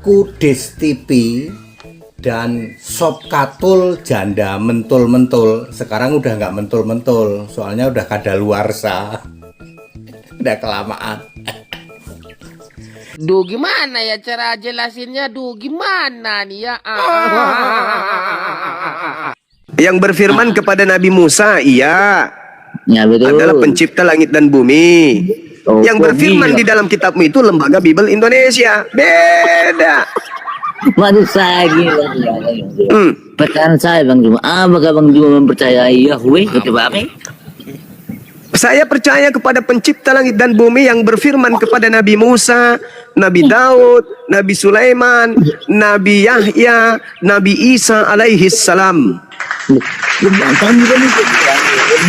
Kudis TV dan Sop Katul janda mentul-mentul. Sekarang udah nggak mentul-mentul, soalnya udah kadaluarsa. Udah kelamaan. Duh, gimana ya cara jelasinnya? Duh, gimana nih ya? Yang berfirman kepada Nabi Musa, iya, Ya betul. adalah pencipta langit dan bumi. Oh, Yang berfirman di dalam kitabmu itu Lembaga Bible Indonesia. Beda. Waduh, saya gila. Hmm. Pertanyaan saya Bang Juma, apakah Bang Juma mempercayai Yahweh itu apa? Saya percaya kepada pencipta langit dan bumi yang berfirman kepada Nabi Musa, Nabi Daud, Nabi Sulaiman, Nabi Yahya, Nabi Isa alaihi salam. Kan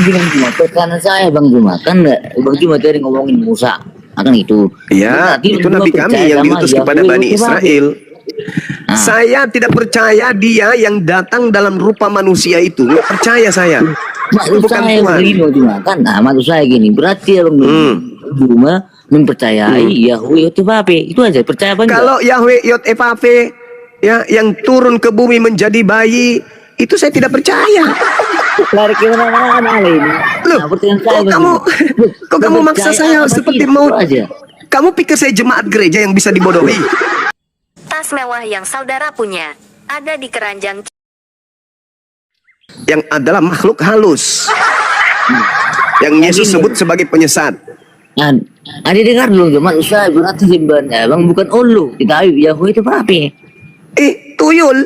bilang Juma, pertanyaan saya Bang Juma, kan Bang Juma tadi ngomongin Musa, akan itu. Ya, Berarti itu Bang Juma Nabi kami percaya yang sama diutus kepada Yahweh Bani itu apa? Israel. Ah. Saya tidak percaya dia yang datang dalam rupa manusia itu. Nggak percaya saya. Itu Maksud bukan saya Tuhan. begini Bang Juma, kan? Nah, maksud saya gini, berarti Bang Juma mempercayai Yahweh itu apa? Itu aja, percaya apa enggak? Kalau Yahweh Yod Evav ya yang turun ke bumi menjadi bayi, itu saya tidak percaya. Lari ke mana-mana ini. Loh, Nah, pertanyaan saya kok Bang kamu Juma. kok kamu maksa Percaya saya apa seperti tidak? mau Itu aja. kamu pikir saya jemaat gereja yang bisa dibodohi? Tas mewah yang saudara punya ada di keranjang Yang adalah makhluk halus. Yang Yesus sebut sebagai penyesat. Nah, ada dengar dulu maksud saya berarti sebenarnya Bang bukan ulu. Kita Yahweh itu apa? Tuyul,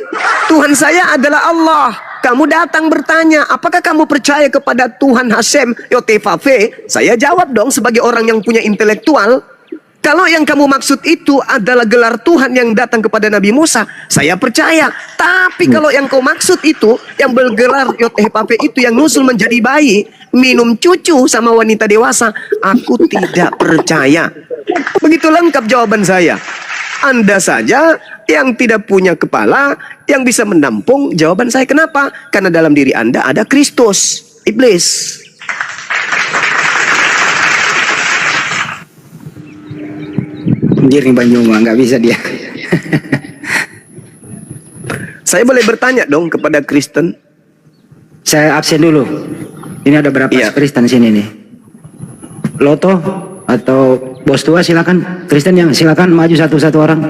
Tuhan saya adalah Allah. Kamu datang bertanya, apakah kamu percaya kepada Tuhan Hashem Yotevave? Saya jawab dong sebagai orang yang punya intelektual. Kalau yang kamu maksud itu adalah gelar Tuhan yang datang kepada Nabi Musa, saya percaya. Tapi kalau yang kau maksud itu, yang bergelar Yotevave itu yang nusul menjadi bayi, minum cucu sama wanita dewasa, aku tidak percaya. Begitu lengkap jawaban saya. Anda saja yang tidak punya kepala yang bisa menampung jawaban saya. Kenapa? Karena dalam diri Anda ada Kristus, iblis. Anjir nih Bang Juma, nggak bisa dia. Saya boleh bertanya dong kepada Kristen? Saya absen dulu. Ini ada berapa Iya. Kristen sini nih? Loto atau bos tua silakan. Kristen yang silakan maju satu-satu orang.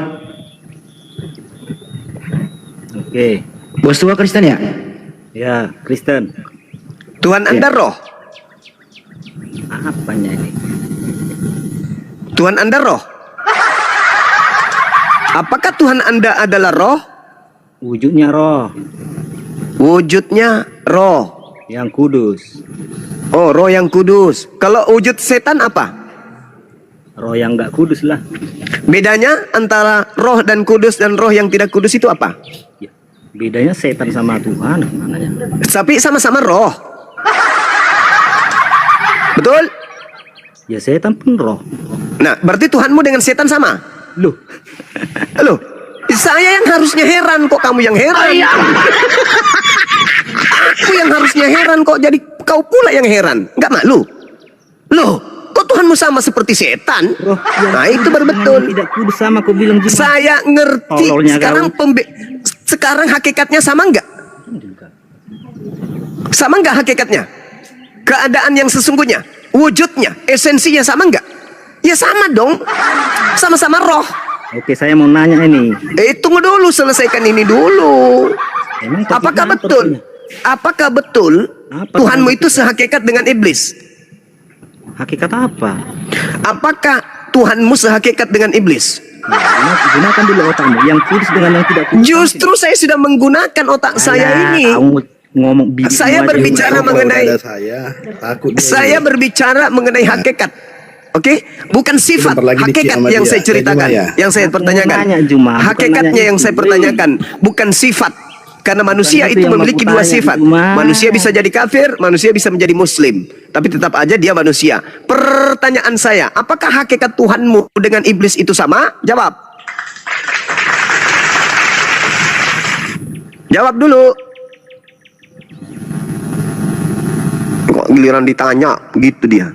Oke, Bos tua Kristen ya? ya Kristen. Tuhan Anda roh? Apanya ini? Tuhan Anda roh? Apakah Tuhan Anda adalah roh? Wujudnya roh Wujudnya roh. yang kudus, Oh, roh yang kudus. Kalau wujud setan apa? roh yang nggak kudus lah. Bedanya antara roh dan kudus dan roh yang tidak kudus itu apa? Ya, bedanya setan sama Tuhan mananya? Tapi sama-sama roh. Betul? Ya setan pun roh. Nah, berarti Tuhanmu dengan setan sama? Loh, Loh, saya yang harusnya heran, kok kamu yang heran? Aku yang harusnya heran, kok jadi kau pula yang heran? Nggak malu? Loh, kok Tuhanmu sama seperti setan? roh yang Nah, itu baru kudus dengan betul. yang tidak kudus sama kau bilang juga. Saya ngerti. Tololnya Sekarang hakikatnya sama nggak? Sama nggak hakikatnya? Keadaan yang sesungguhnya, wujudnya, esensinya sama nggak? Ya sama dong. Sama-sama roh. Oke, saya mau nanya ini. Tunggu dulu, selesaikan ini dulu. Emang Apakah topiknya apa betul? topiknya? Apakah betul Apa Tuhanmu topiknya? itu sehakikat dengan iblis? Hakikat apa? Apakah Tuhanmu sehakikat dengan iblis? Nah, gunakan dulu otakmu. Yang kudus dengan yang tidak kudus. Justru saya sudah menggunakan otak saya ini. Kamu ngomong Saya berbicara mengenai saya berbicara mengenai hakikat. Oke, bukan sifat, Bentar lagi hakikat dikit sama yang dia. saya ceritakan, Ya, Juma, ya. yang saya pertanyakan. Nanya, Juma, bukan Hakikatnya nanya yang itu. saya pertanyakan, bukan sifat. Karena manusia itu itu yang memiliki aku dua tanya, sifat. Juma. Manusia bisa jadi kafir, manusia bisa menjadi muslim. Tapi tetap aja dia manusia. Pertanyaan saya, apakah hakikat Tuhanmu dengan iblis itu sama? Jawab. Jawab dulu. Kok giliran ditanya, gitu dia.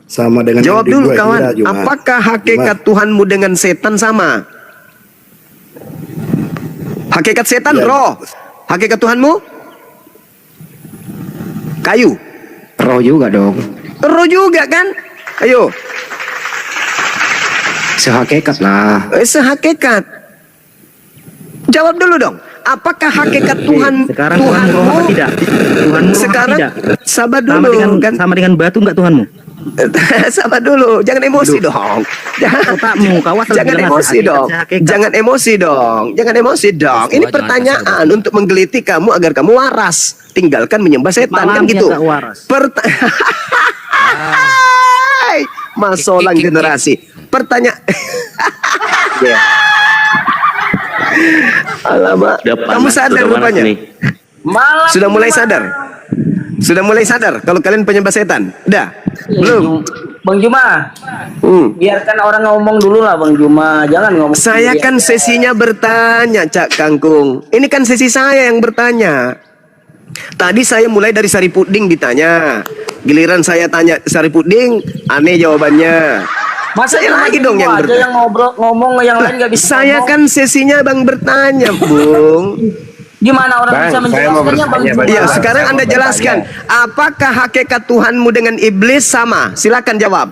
Sama dengan Jawab yang dulu gue kawan, kira, Juma. apakah hakikat Tuhanmu dengan setan sama? Hakikat setan roh. Hakikat Tuhanmu kayu. Roh juga dong. Roh juga kan? Ayo, Sehakikat lah. sehakikat. Jawab dulu dong. Apakah hakikat Tuhan Sekarang Tuhan roh apa tidak? Tuhanmu roh apa sekarang tidak? sabar Sama dulu dengan kan? sama dengan batu enggak Tuhanmu? Sabar dulu, jangan emosi dong. Otakmu, kau asal Jangan bilang emosi hakikat, dong. hakikat. Jangan emosi dong. Jangan emosi dong. Ini Jangan pertanyaan untuk menggelitik kamu agar kamu waras. Tinggalkan menyembah setan kan Malamnya gitu. tak waras. Masolang generasi. Pertanyaan. Alamak. Kamu sadar rupanya. Sudah mulai sadar. Sudah mulai sadar kalau kalian penyembah setan? Udah? Belum? Bang Juma, biarkan orang ngomong dulu lah Bang Juma, jangan ngomong. Saya kan sesinya bertanya, Cak Kangkung. Ini kan sesi saya yang bertanya. Tadi saya mulai dari Sari Puding ditanya. Giliran saya tanya Sari Puding, aneh jawabannya. Masa Saya lagi dong yang aja bertanya. yang ngomong yang lain nggak bisa. Saya ngomong. kan sesinya Bang bertanya, Bung. Gimana orang bisa menjelaskannya Bang Juma? Iya, sekarang Anda jelaskan. Apakah hakikat Tuhanmu dengan iblis sama? Silakan jawab.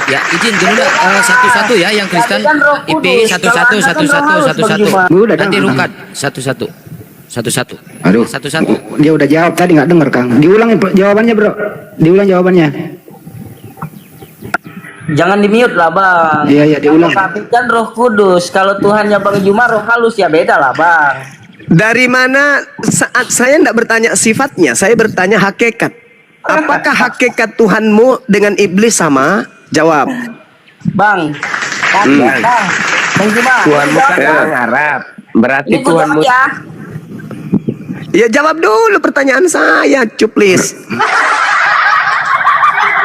Ya, izin dulu satu-satu ya yang Kristen. Kan Roh IP Kudus, satu-satu kalau Anda kan satu-satu harus, satu-satu. Bang Juma. Nanti rungkat satu-satu. Satu-satu. Aduh. Satu-satu. Dia udah jawab tadi nggak denger Kang. Diulang jawabannya bro. Diulang jawabannya. Jangan di mute lah Bang. Iya, diulang. Tapi kan Roh Kudus. Kalau Tuhannya Bang Juma roh halus ya beda lah Bang. Dari mana saat saya tidak bertanya sifatnya, saya bertanya hakikat. Apakah hakikat Tuhanmu dengan iblis sama? Jawab. Bang, Bang Juma. Tuhanmu kan Ya. orang Arab. Berarti Ini pun Tuhanmu ya. Ya jawab dulu pertanyaan saya, cuplis.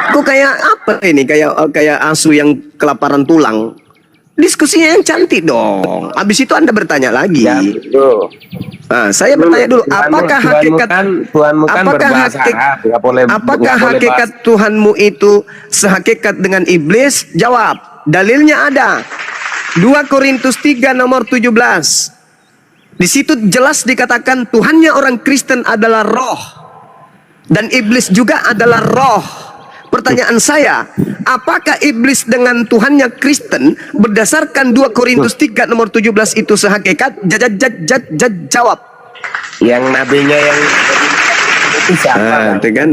Kok kayak apa ini? Kayak asu yang kelaparan tulang. Diskusinya yang cantik dong. Habis itu Anda bertanya lagi. ya betul. Nah, saya bertanya dulu, apakah hakikat Tuhanmu kan apakah berbahasa hakik- Arab, nggak boleh- apakah nggak boleh hakikat Tuhanmu itu sehakikat dengan iblis? Jawab. Dalilnya ada. 2 Korintus 3 nomor 17. Di situ jelas dikatakan Tuhannya orang Kristen adalah roh dan iblis juga adalah roh. Pertanyaan saya, apakah iblis dengan Tuhannya Kristen berdasarkan 2 Korintus 3 nomor 17 itu sehakikat? Jawab. Yang nabinya yang itu siapa? Itu kan,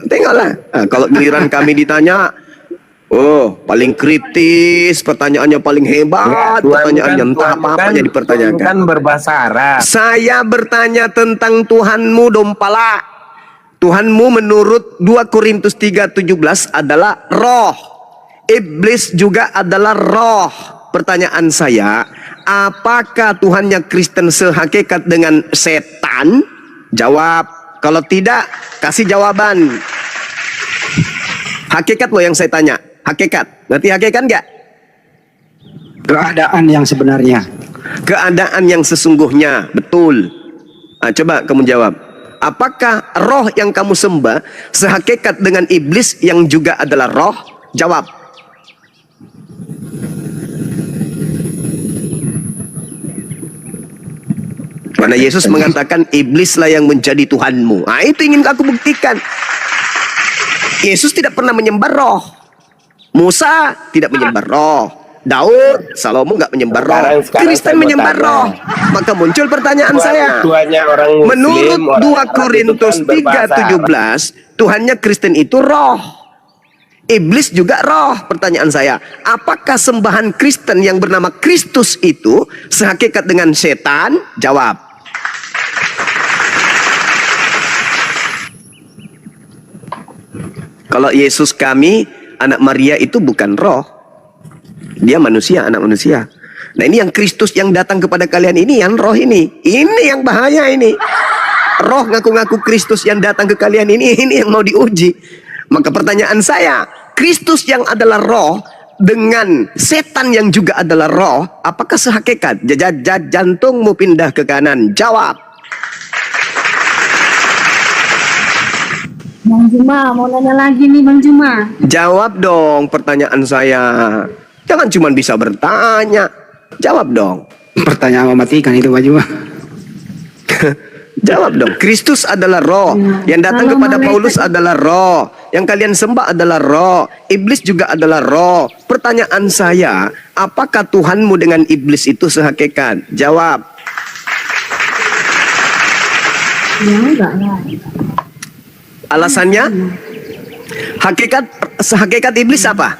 tengoklah. Kalau giliran kami ditanya, oh paling kritis, pertanyaannya paling hebat, pertanyaannya entah apa-apa jadi pertanyakan. Kan berbahasa Arab. Saya bertanya tentang Tuhanmu dompala. Tuhanmu menurut 2 Korintus 3:17 adalah roh. Iblis juga adalah roh. Pertanyaan saya, apakah Tuhannya Kristen sehakikat dengan setan? Jawab. Kalau tidak, kasih jawaban. Hakikat loh yang saya tanya. Hakikat. Ngerti hakikat nggak? Keadaan yang sebenarnya. Keadaan yang sesungguhnya. Betul. Coba kamu jawab. Apakah roh yang kamu sembah sehakikat dengan iblis yang juga adalah roh? Jawab. Karena Yesus mengatakan iblislah yang menjadi Tuhanmu. Itu ingin aku buktikan. Yesus tidak pernah menyembah roh. Musa tidak menyembah roh. Daud, Salomo nggak menyembah roh. Sekarang Kristen saya mau menyembah tanya. roh. Maka muncul pertanyaan saya. Tuhannya orang Muslim, Menurut orang 2 Arab Korintus itu kan berbahasa 3:17, Tuhannya Kristen itu roh. Iblis juga roh. Pertanyaan saya, apakah sembahan Kristen yang bernama Kristus itu sehakikat dengan setan? Jawab. Kalau Yesus kami, anak Maria itu bukan roh. Dia manusia, anak manusia. Nah ini yang Kristus yang datang kepada kalian ini, yang roh ini. Ini yang bahaya ini. Roh ngaku-ngaku Kristus yang datang ke kalian ini yang mau diuji. Maka pertanyaan saya, Kristus yang adalah roh dengan setan yang juga adalah roh, apakah sehakikat? Jantungmu pindah ke kanan. Jawab. Bang Juma, mau nanya lagi nih Bang Juma. Jawab dong pertanyaan saya. Jangan cuma bisa bertanya. Jawab dong. Pertanyaan mematikan itu Pak Juma. Jawab dong. Kristus adalah roh. Yang datang Kalau kepada malaikat- Paulus adalah roh. Yang kalian sembah adalah roh. Iblis juga adalah roh. Pertanyaan saya, apakah Tuhanmu dengan iblis itu sehakikat? Jawab. Ya enggak lah. Alasannya? Sehakikat iblis apa?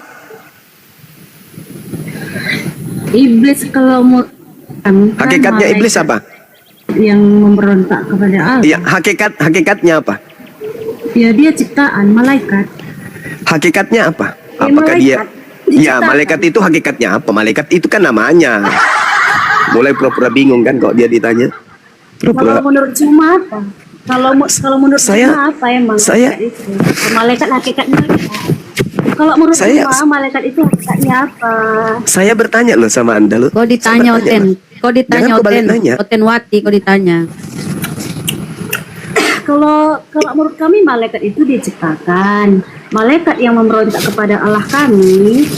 Iblis kalau mau Hakikatnya iblis apa? Yang memberontak kepada Allah. Iya, hakikatnya apa? Ya dia ciptaan malaikat. Hakikatnya apa? Ya, Apakah dia? malaikat. Ya, Diciptakan. malaikat itu hakikatnya apa? Malaikat itu kan namanya. Mulai pura-pura bingung kan kalau dia ditanya. Kalau Pura-pura. menurut Juma apa? Kalau menurut Saya- Juma apa emang? saya- malaikat itu? Malaikat hakikatnya apa? Kalau menurut Saya- Juma malaikat itu hakikatnya apa? Saya bertanya loh sama Anda loh. Kau ditanya Saya bertanya, Oten, loh. kau ditanya Jangan kau balik Oten, nanya. Oten Wati kau ditanya. Kalau menurut kami malaikat itu diciptakan. Malaikat yang memberontak kepada Allah kami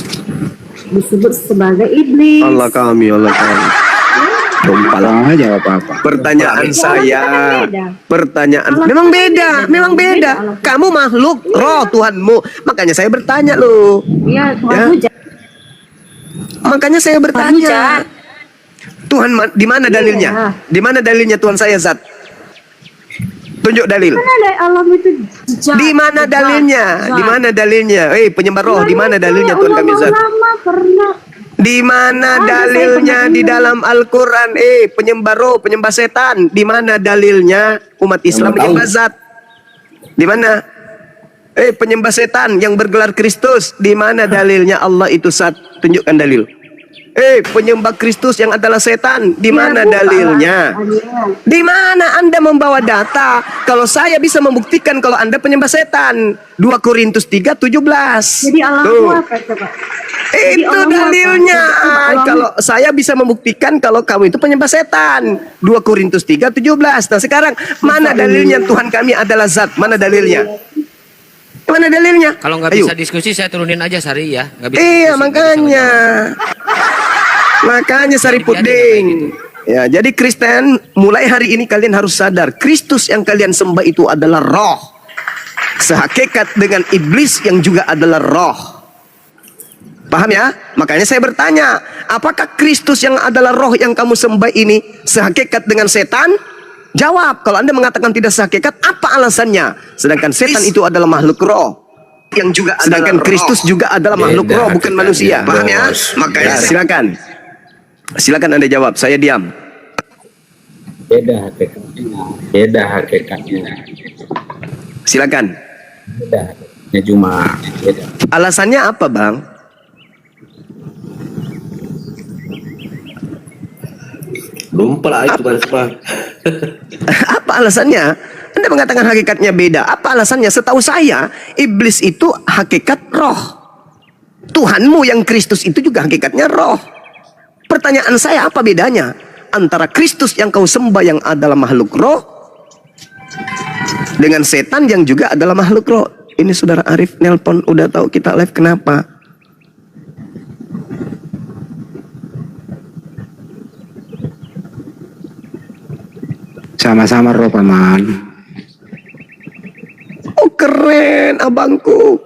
disebut sebagai iblis. Allah kami. Dompal. Nggak jawab apa-apa. Pertanyaan saya. beda. Pertanyaan. Allah Memang kan beda. beda. Memang beda. Beda Allah. Kamu makhluk roh Tuhanmu. Makanya saya bertanya loh. Iya, Tuhan Ya. hujan. Makanya saya Hujan. bertanya. Tuhan di mana dalilnya? Iya. Di mana dalilnya Tuhan saya zat? Tunjuk dalil. Mana ada alam itu jejak? Di mana Jejak. dalilnya? Jejak. Di mana dalilnya? Penyembah roh, di mana dalilnya Tuhan kami zat? Ulama pernah. Di mana Ada, dalilnya saya pernah di dengar. dalam Al-Quran? Penyembah roh, penyembah setan. Di mana dalilnya umat Islam menyembah zat? Di mana? Penyembah setan yang bergelar Kristus. Di mana dalilnya Allah itu zat? Tunjukkan dalil. Penyembah Kristus yang adalah setan. Di mana Ya, bukan dalilnya? lah. Di mana Anda membawa data? Kalau saya bisa membuktikan kalau Anda penyembah setan. 2 Korintus 3:17. Jadi Allah itu Tuh. apa coba? Jadi Itu Allah apa? dalilnya. Allah- Kalau saya bisa membuktikan kalau kamu itu penyembah setan. 2 Korintus 3:17. Nah, sekarang mana dalilnya Tuhan kami adalah zat? Mana dalilnya? Mana dalilnya? Kalau nggak Ayo. bisa diskusi saya turunin aja Sari ya. Nggak bisa Iya, diskusi, nggak bisa makanya. menjawab. Makanya Sari Jadi biarin Puding. kayak gitu. Ya, jadi Kristen, mulai hari ini kalian harus sadar, Kristus yang kalian sembah itu adalah roh. Sehakikat dengan iblis yang juga adalah roh. Paham ya? Makanya saya bertanya, apakah Kristus yang adalah roh yang kamu sembah ini sehakikat dengan setan? Jawab. Kalau Anda mengatakan tidak sehakikat, apa alasannya? Sedangkan setan itu adalah makhluk roh. Yang juga sedangkan Kristus juga adalah makhluk roh, bukan manusia. Paham ya? Makanya silakan. Silakan Anda jawab. Saya diam. Beda hakikatnya. Beda hakikatnya. Silakan. Beda hakikatnya cuma. Beda. Alasannya apa, Bang? Lumpal itu Bang. Apa alasannya? Anda mengatakan hakikatnya beda. Apa alasannya? Setahu saya, iblis itu hakikat roh. Tuhanmu yang Kristus itu juga hakikatnya roh. Pertanyaan saya, apa bedanya antara Kristus yang kau sembah yang adalah makhluk roh dengan setan yang juga adalah makhluk roh? Ini saudara Arif nelpon, udah tahu kita live, kenapa? Sama-sama roh paman. Oh keren abangku.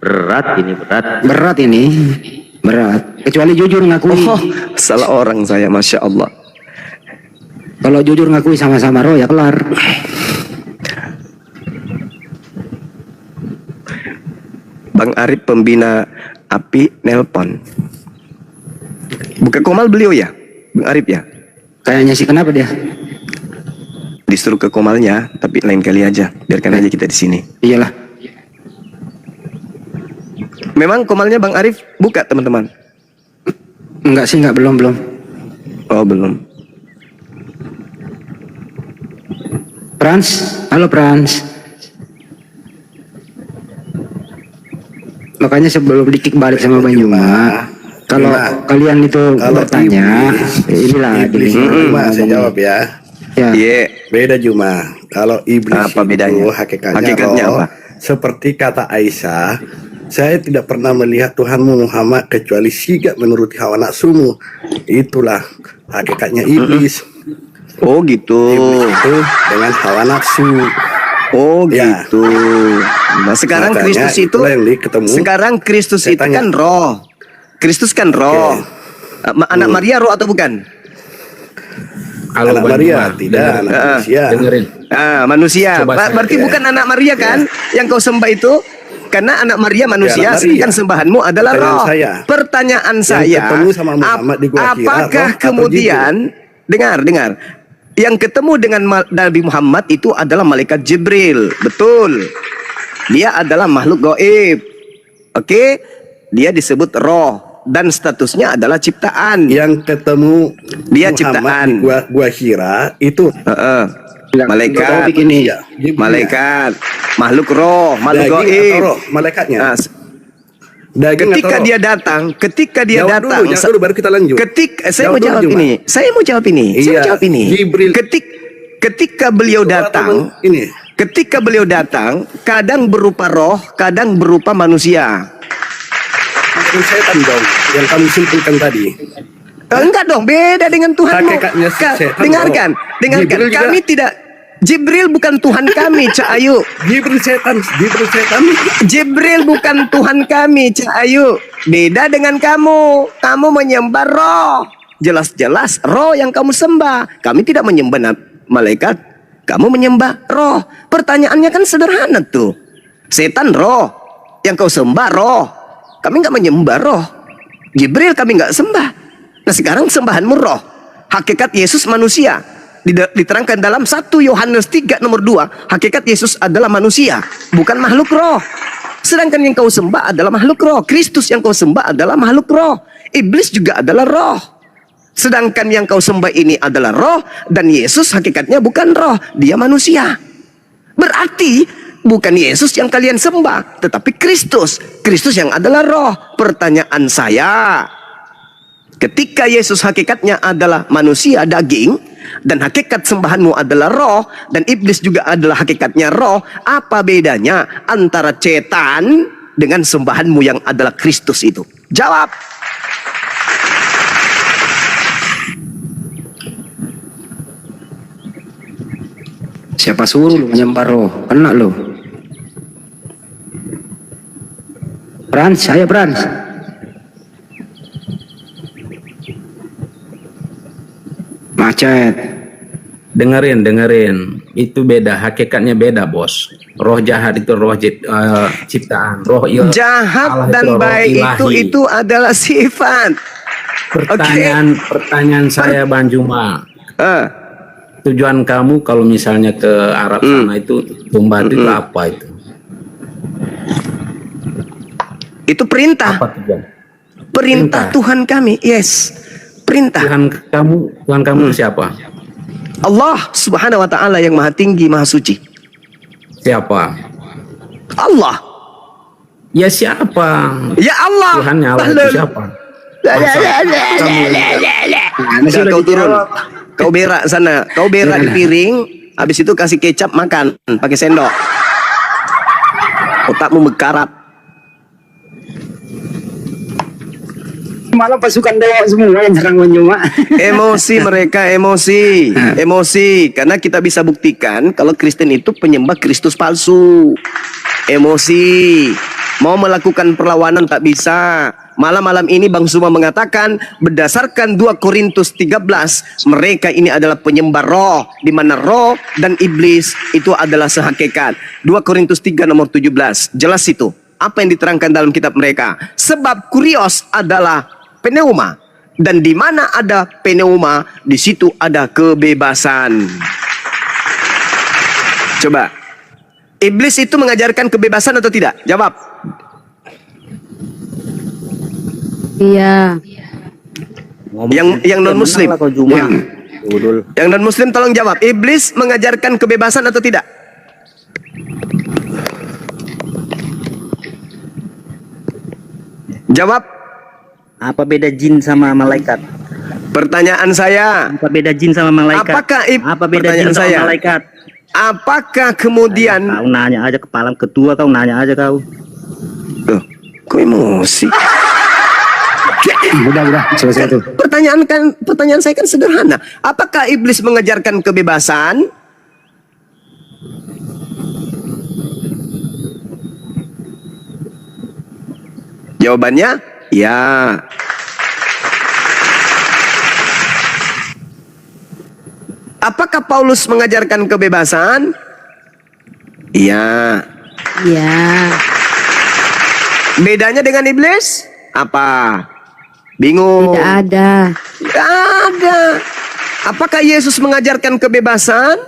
Berat ini berat. Berat ini. Berat. Kecuali jujur ngakui. Oh, salah orang saya, Masya Allah. Kalau jujur ngakui sama-sama roh ya kelar. Bang Arif pembina api nelpon. Buka Komal beliau ya, Bang Arif ya. Kayaknya sih kenapa dia? Disuruh ke Komalnya, tapi lain kali aja. Biarkan aja kita di sini. Iyalah. Memang Komalnya Bang Arif buka teman-teman. Enggak sih, enggak, belum. Oh belum. Frans, halo Frans. Makanya sebelum dikick balik sama Bang Juma, kalau kalian itu bertanya, inilah saya jawab ya. Ya. Iya. Beda Juma. Kalau iblis Apa bedanya? itu hakikatnya Hakikatnya roh, apa? seperti kata Aisyah, Saya tidak pernah melihat Tuhanmu Muhammad kecuali sigap menuruti hawa nafsumu. Itulah hakikatnya iblis. Oh gitu. Iblis itu dengan hawa nafsu. Oh Ya. gitu. Nah sekarang Makanya Kristus itu, itulah yang ketemu. sekarang Kristus Saya itu tanya. kan roh. Kristus kan roh. Anak Maria roh atau bukan? Halo, Anak Bang Maria, Juma. tidak anak manusia. Dengerin. Manusia. Coba saya- Berarti ya. bukan anak Maria kan yang kau sembah itu? Karena anak Maria manusia, anak Maria. sedangkan sembahanmu adalah Pertanyaan roh. saya. Pertanyaan Yang saya, ketemu sama Muhammad di Gua Hira, apakah roh atau kemudian dengar, yang ketemu dengan Nabi Muhammad itu adalah malaikat Jibril, betul? Dia adalah makhluk gaib, oke? Dia disebut roh dan statusnya adalah ciptaan. Yang ketemu Dia Muhammad ciptaan. di Gua Hira itu Malaikat, begini ya. malaikat, makhluk roh, makhluk Daging gaib. atau roh, malaikatnya. Nah, Daging ketika atau roh? dia datang, Jawab dulu, baru kita lanjut. Saya mau jawab dulu, ini. Saya mau jawab ini. Saya mau Iya, jawab ini. Jibril. Ketika beliau datang, ini ketika beliau datang, kadang berupa roh, kadang berupa manusia. itu setan dong yang kamu simpulkan tadi. Enggak dong, beda dengan Tuhanmu. Hakikatnya setan Dengarkan, dong. dengarkan. Jibril juga- Kami tidak. Jibril bukan Tuhan kami, Cak Ayu. Jibril setan. Jibril bukan Tuhan kami, Cak Ayu. Beda dengan kamu. Kamu menyembah roh. Jelas-jelas roh yang kamu sembah. Kami tidak menyembah malaikat. Kamu menyembah roh. Pertanyaannya kan sederhana tuh. Setan roh. Yang kau sembah roh. Kami nggak menyembah roh. Jibril kami nggak sembah. Nah sekarang sembahanmu roh. Hakikat Yesus manusia. Diterangkan dalam 1 Yohanes 3 nomor 2. Hakikat Yesus adalah manusia, bukan makhluk roh. Sedangkan yang kau sembah adalah makhluk roh. Kristus yang kau sembah adalah makhluk roh. Iblis juga adalah roh. Sedangkan yang kau sembah ini adalah roh. Dan Yesus hakikatnya bukan roh, dia manusia. Berarti bukan Yesus yang kalian sembah, tetapi Kristus. Kristus yang adalah roh. Pertanyaan saya, ketika Yesus hakikatnya adalah manusia daging, dan hakikat sembahanmu adalah roh, dan iblis juga adalah hakikatnya roh, apa bedanya antara setan dengan sembahanmu yang adalah Kristus itu? Jawab. Siapa suruh lu menyembah roh? Kena lu. Frans, saya Frans. Macet. Dengerin. Itu beda, hakikatnya beda, Bos. Roh jahat itu roh ciptaan, roh Jahat Allah dan itu roh baik ilahi. itu adalah sifat. Pertanyaan saya Bang Juma. Tujuan kamu kalau misalnya ke Arab sana itu tumbah itu apa itu? Itu perintah. Apa tujuan? Perintah Tuhan kami. Yes. Perintah. Tuhan kamu siapa? Allah Subhanahu wa taala yang Maha Tinggi, Maha Suci. Siapa? Allah. Ya siapa? Ya Allah. Tuhannya Allah itu siapa? Udah, kau turun. Kau berak sana. Kau berak di piring. Habis itu kasih kecap makan pakai sendok. Otakmu berkarat. Malah pasukan dewa semua yang serang Bang Emosi mereka, emosi. Karena kita bisa buktikan kalau Kristen itu penyembah Kristus palsu. Emosi. Mau melakukan perlawanan tak bisa. Malam ini Bang Suma mengatakan berdasarkan 2 Korintus 13, mereka ini adalah penyembah roh, di mana roh dan iblis itu adalah sehakikat. 2 Korintus 3 nomor 17. Jelas itu. Apa yang diterangkan dalam kitab mereka? Sebab kurios adalah pneuma, dan di mana ada pneuma, di situ ada kebebasan. Coba, iblis itu mengajarkan kebebasan atau tidak? Jawab. Iya. Yang non muslim. Yang non muslim tolong jawab. Iblis mengajarkan kebebasan atau tidak? Jawab. Apa beda jin sama malaikat? Pertanyaan saya. Apa beda jin sama malaikat? Apa beda jin sama malaikat? Apakah kemudian kau nanya aja kepala ketua, kau nanya aja kau. Kok emosi? Udah, selesai itu. Pertanyaan saya kan sederhana. Apakah iblis mengajarkan kebebasan? Jawabannya, ya. Apakah Paulus mengajarkan kebebasan? Iya. Ya. Bedanya dengan iblis? Apa? Bingung. Tidak ada. Tidak ada. Apakah Yesus mengajarkan kebebasan?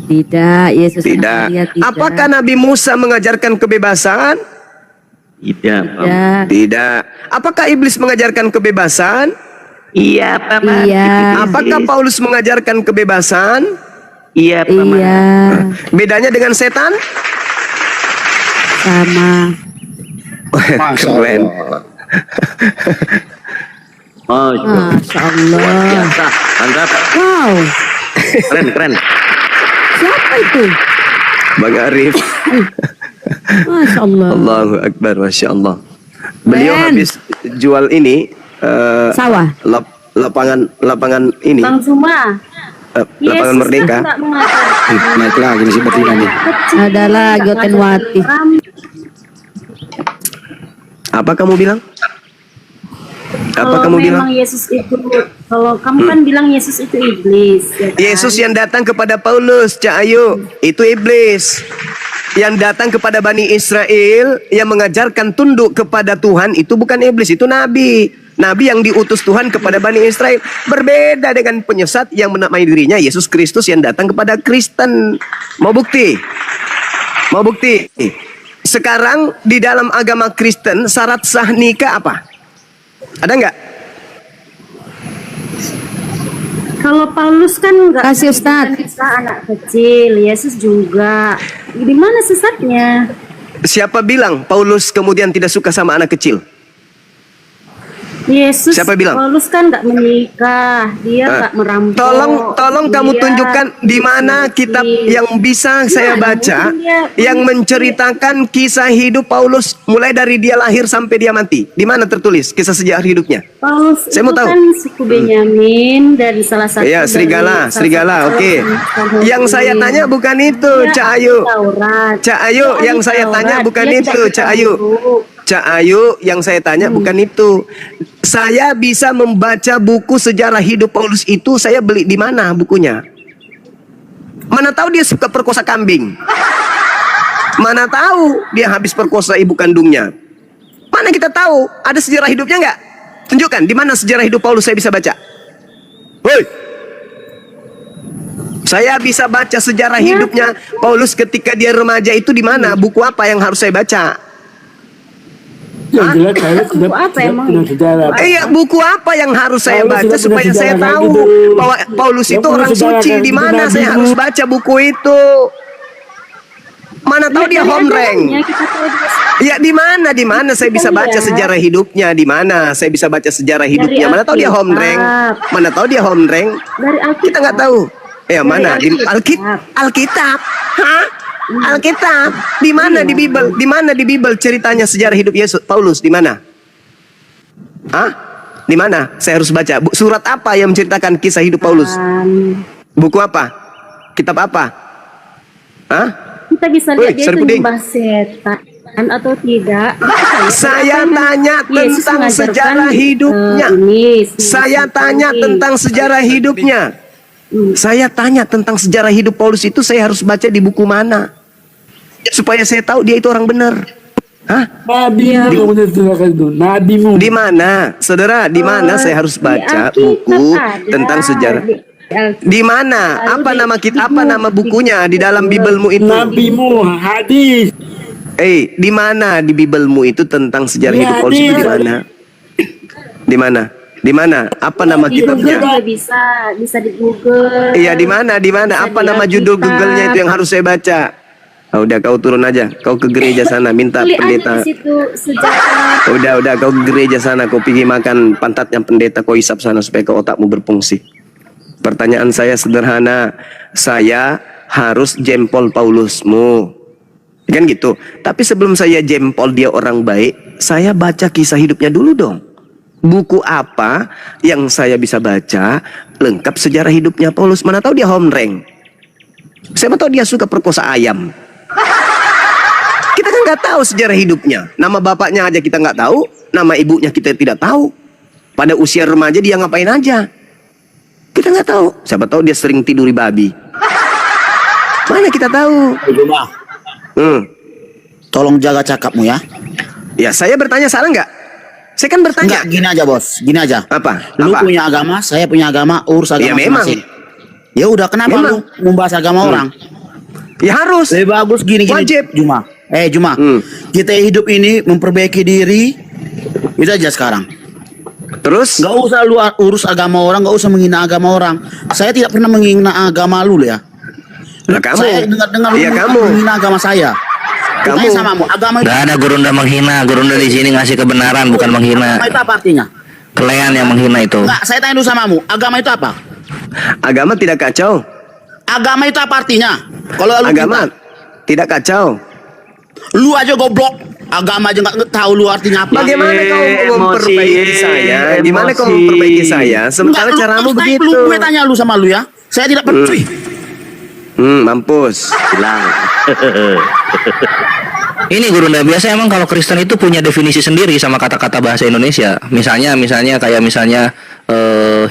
Tidak. Yesus Tidak. tidak. Apakah Nabi Musa mengajarkan kebebasan? Tidak. Tidak. Apakah iblis mengajarkan kebebasan? Iya, Paman. Iya. Apakah Paulus mengajarkan kebebasan? Iya, Paman. Iya. Bedanya dengan setan? Sama. Keren. Oh, Masya Allah. luar biasa. Mantap. Wow. Keren. Siapa itu? Bang Arif. Masya Allah. Allahu Akbar, Masya Allah. Beliau Keren. habis jual ini Sawah. lapangan ini, Bang Zuma. lapangan Merdeka. Naik lagi nih si betina nih. Ada lagi Otenwati. Apa kamu bilang? Apa Kalau kamu bilang? memang Yesus itu, kalau kamu kan bilang Yesus itu iblis. Ya kan? Yesus yang datang kepada Paulus, Cak Ayu, itu iblis. Yang datang kepada Bani Israel, yang mengajarkan tunduk kepada Tuhan, itu bukan iblis, itu nabi. Nabi yang diutus Tuhan kepada Bani Israel. Berbeda dengan penyesat yang menamai dirinya Yesus Kristus yang datang kepada Kristen. Mau bukti? Mau bukti? Sekarang di dalam agama Kristen, syarat sah nikah apa? Ada nggak? Kalau Paulus kan nggak Kasih, Ustaz. kita anak kecil, Yesus juga. Di mana sesatnya? Siapa bilang Paulus kemudian tidak suka sama anak kecil? Yesus, Siapa bilang? Paulus kan nggak menikah, dia nggak merampok. Tolong kamu dia tunjukkan di mana kitab yang bisa saya baca yang menceritakan kisah hidup Paulus mulai dari dia lahir sampai dia mati. Di mana tertulis kisah sejarah hidupnya? Paulus Saya mau itu tahu. kan suku Benyamin dari salah satu. Ya, serigala, oke. Yang saya tanya bukan itu, Cak Ayu. Cak Ayu, yang saya tanya bukan itu, Cak Ayu. Cak Ayu, yang saya tanya bukan itu. Saya bisa membaca buku sejarah hidup Paulus itu, saya beli di mana bukunya? Mana tahu dia suka perkosa kambing? Mana tahu dia habis perkosa ibu kandungnya? Mana kita tahu? Ada sejarah hidupnya nggak? Tunjukkan di mana sejarah hidup Paulus saya bisa baca. Woi, saya bisa baca sejarah hidupnya Paulus ketika dia remaja itu di mana? Buku apa yang harus saya baca? Yang jelas saya Buku apa emang? Iya, buku apa yang harus saya Paulus baca sudah supaya punya saya sejarah tahu gitu. bahwa Paulus Yang itu punya orang sejarah suci? kayak Di gitu, mana Nabi saya mu. harus baca buku itu? Mana tahu dia homreng? Ya di mana? Di mana saya bisa baca sejarah hidupnya? Di mana saya bisa baca sejarah hidupnya? Mana tahu dia homreng? Mana tahu dia homreng? Dari Alkitab. Kita nggak tahu. Ya mana? Di Alkitab. Alkitab? Hah? Alkitab? Di mana di Bible? Di mana di Bible ceritanya sejarah hidup Yesus Paulus? Di mana? Hah? Di mana? Saya harus baca. Surat apa yang menceritakan kisah hidup Paulus? Buku apa? Kitab apa? Hah? Kita bisa Woi, lihat dia itu Saripudin. nyembah setan atau tidak. Saya tanya Yesus tentang mengajarkan, sejarah hidupnya. ini, Saya tanya ini. tentang sejarah hidupnya. Saya tanya tentang sejarah hidup Paulus itu saya harus baca di buku mana? Supaya saya tahu dia itu orang benar. Hah? Nabimu itu. Nabimu. Di mana? Saudara, di mana saya harus baca buku tentang sejarah? Di mana? Apa nama kita? Apa nama bukunya di dalam Biblemu itu? Nabimu hadis. Di mana di Biblemu itu tentang sejarah hidup Paulus itu di mana? Di mana? Di mana? Apa nama Di Google kitabnya? juga bisa di Google. Iya, di mana? Di mana? Apa nama judul Google-nya itu yang harus saya baca? Udah kau turun aja, kau ke gereja sana minta Tulis aja pendeta. di situ sejarah. Udah kau ke gereja sana, kau pergi makan pantatnya pendeta, kau hisap sana supaya kau otakmu berfungsi. Pertanyaan saya sederhana, saya harus jempol Paulusmu. Kan gitu. Tapi sebelum saya jempol dia orang baik, saya baca kisah hidupnya dulu dong. Buku apa yang saya bisa baca lengkap sejarah hidupnya Paulus? Mana tahu dia homreng. Siapa tahu dia suka perkosa ayam. Kita kan nggak tahu sejarah hidupnya. Nama bapaknya aja kita nggak tahu, nama ibunya kita tidak tahu. Pada usia remaja dia ngapain aja? Kita nggak tahu. Siapa tahu dia sering tiduri babi. Mana kita tahu? Tolong jaga cakapmu ya. Ya saya bertanya salah nggak? Saya kan bertanya. Enggak, gini aja bos, gini aja. Apa? Lu Apa? punya agama, saya punya agama, urus agama Ya memang. masing-masing. Ya udah, kenapa Memang. lu membahas agama orang? Ya harus. Lebih bagus gini-gini. Wajib. Juma. Juma. Kita hidup ini memperbaiki diri. Itu aja sekarang. Terus? Gak usah lu urus agama orang, gak usah menghina agama orang. Saya tidak pernah menghina agama lu ya. Nah, kamu. Saya dengar-dengar lu Iya, kamu. menghina agama saya. Kamu. Tanya samamu, agama itu, Gak ada Gurunda menghina, Gurunda di sini ngasih kebenaran bukan menghina. agama itu apa artinya? Kalian yang menghina itu. Enggak, saya tanya dulu samamu, agama itu apa? Agama tidak kacau. Agama itu apa artinya? Kalau lu Agama pintar. tidak kacau. Lu aja goblok. Agama aja nggak tahu lu artinya apa. Bagaimana kau memperbaiki saya? Gimana kau memperbaiki saya? Sementara Enggak, caramu terus begitu. Gue tanya lu sama lu ya. Saya tidak peduli. Mampus. Hilang. Ini Gurunda, biasa emang kalau Kristen itu punya definisi sendiri sama kata-kata bahasa Indonesia. Misalnya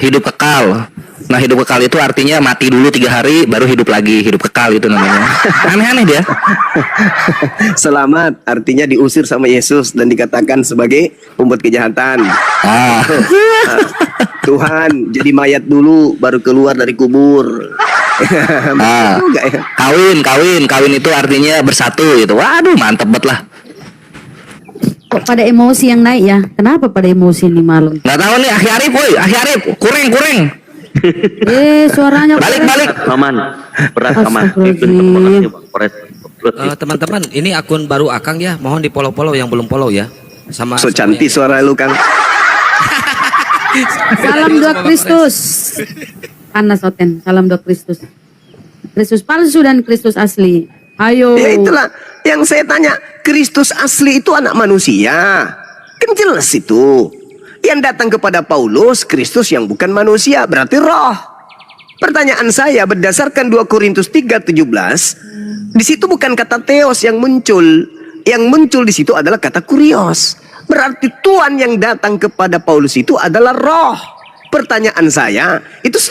hidup kekal. Nah, hidup kekal itu artinya mati dulu 3 hari baru hidup lagi, hidup kekal itu namanya. Aneh-aneh dia. Selamat artinya diusir sama Yesus dan dikatakan sebagai pembuat kejahatan. Tuhan jadi mayat dulu baru keluar dari kubur. Juga ya. Kawin itu artinya bersatu gitu. Waduh, mantep banget lah. Kok pada emosi yang naik ya? Kenapa pada emosi nih malam? Nggak tahu nih, Akhi Arif, kurang. Suaranya Balik. Aman. Berat aman. Astagfirullahaladzim. Teman-teman, ini akun baru Akang ya. Mohon di follow yang belum follow ya. Sama So cantik suara lu, Kang. Salam doa Kristus. Panas Oten, salam doa Kristus. Kristus palsu dan Kristus asli. Ayo. Ya itulah yang saya tanya. Kristus asli itu anak manusia. Kan jelas itu. Yang datang kepada Paulus, Kristus yang bukan manusia, berarti roh. Pertanyaan saya berdasarkan 2 Korintus 3:17, di situ bukan kata theos yang muncul. Yang muncul di situ adalah kata kurios. Berarti Tuhan yang datang kepada Paulus itu adalah roh. Pertanyaan saya, itu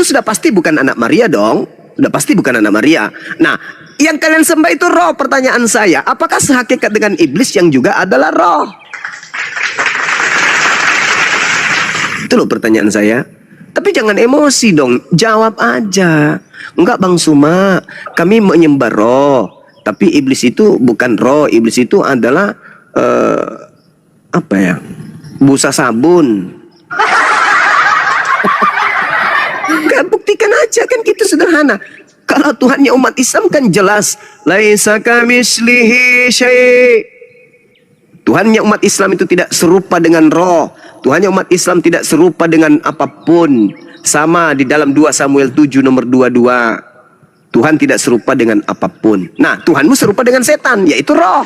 sudah pasti bukan anak Maria dong. Sudah pasti bukan anak Maria. Nah, yang kalian sembah itu roh. Pertanyaan saya, apakah sehakikat dengan iblis yang juga adalah roh? Itu loh pertanyaan saya. Tapi jangan emosi dong, jawab aja. Enggak Bang Suma, kami menyembah roh. Tapi iblis itu bukan roh, iblis itu adalah busa sabun. Enggak, buktikan aja, kan gitu sederhana. Kalau Tuhannya umat Islam kan jelas, laisa kamitslihi syai'. Tuhannya umat Islam itu tidak serupa dengan roh. Tuhannya umat Islam tidak serupa dengan apapun. Sama di dalam 2 Samuel 7 nomor 22. Tuhan tidak serupa dengan apapun. Nah, Tuhanmu serupa dengan setan, yaitu roh.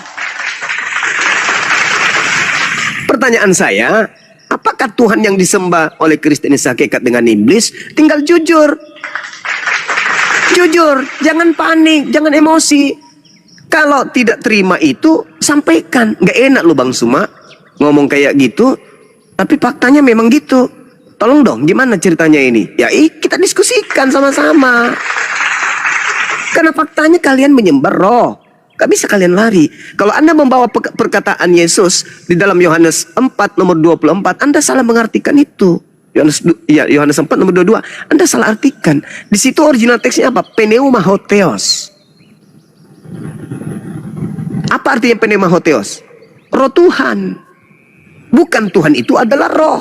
Pertanyaan saya, apakah Tuhan yang disembah oleh Kristen ini sehakikat dengan iblis? Tinggal jujur. Jujur, jangan panik, jangan emosi. Kalau tidak terima itu, sampaikan. Nggak enak loh Bang Suma ngomong kayak gitu, tapi faktanya memang gitu. Tolong dong, gimana ceritanya ini? Ya kita diskusikan sama-sama. Karena faktanya kalian menyembah roh. Gak bisa kalian lari. Kalau Anda membawa perkataan Yesus di dalam Yohanes 4 nomor 24, Anda salah mengartikan itu. Yohanes 4 nomor 22, Anda salah artikan. Di situ original teksnya apa? Pneumahotheos. Apa artinya pneumahotheos? Roh Tuhan. Bukan Tuhan itu adalah roh.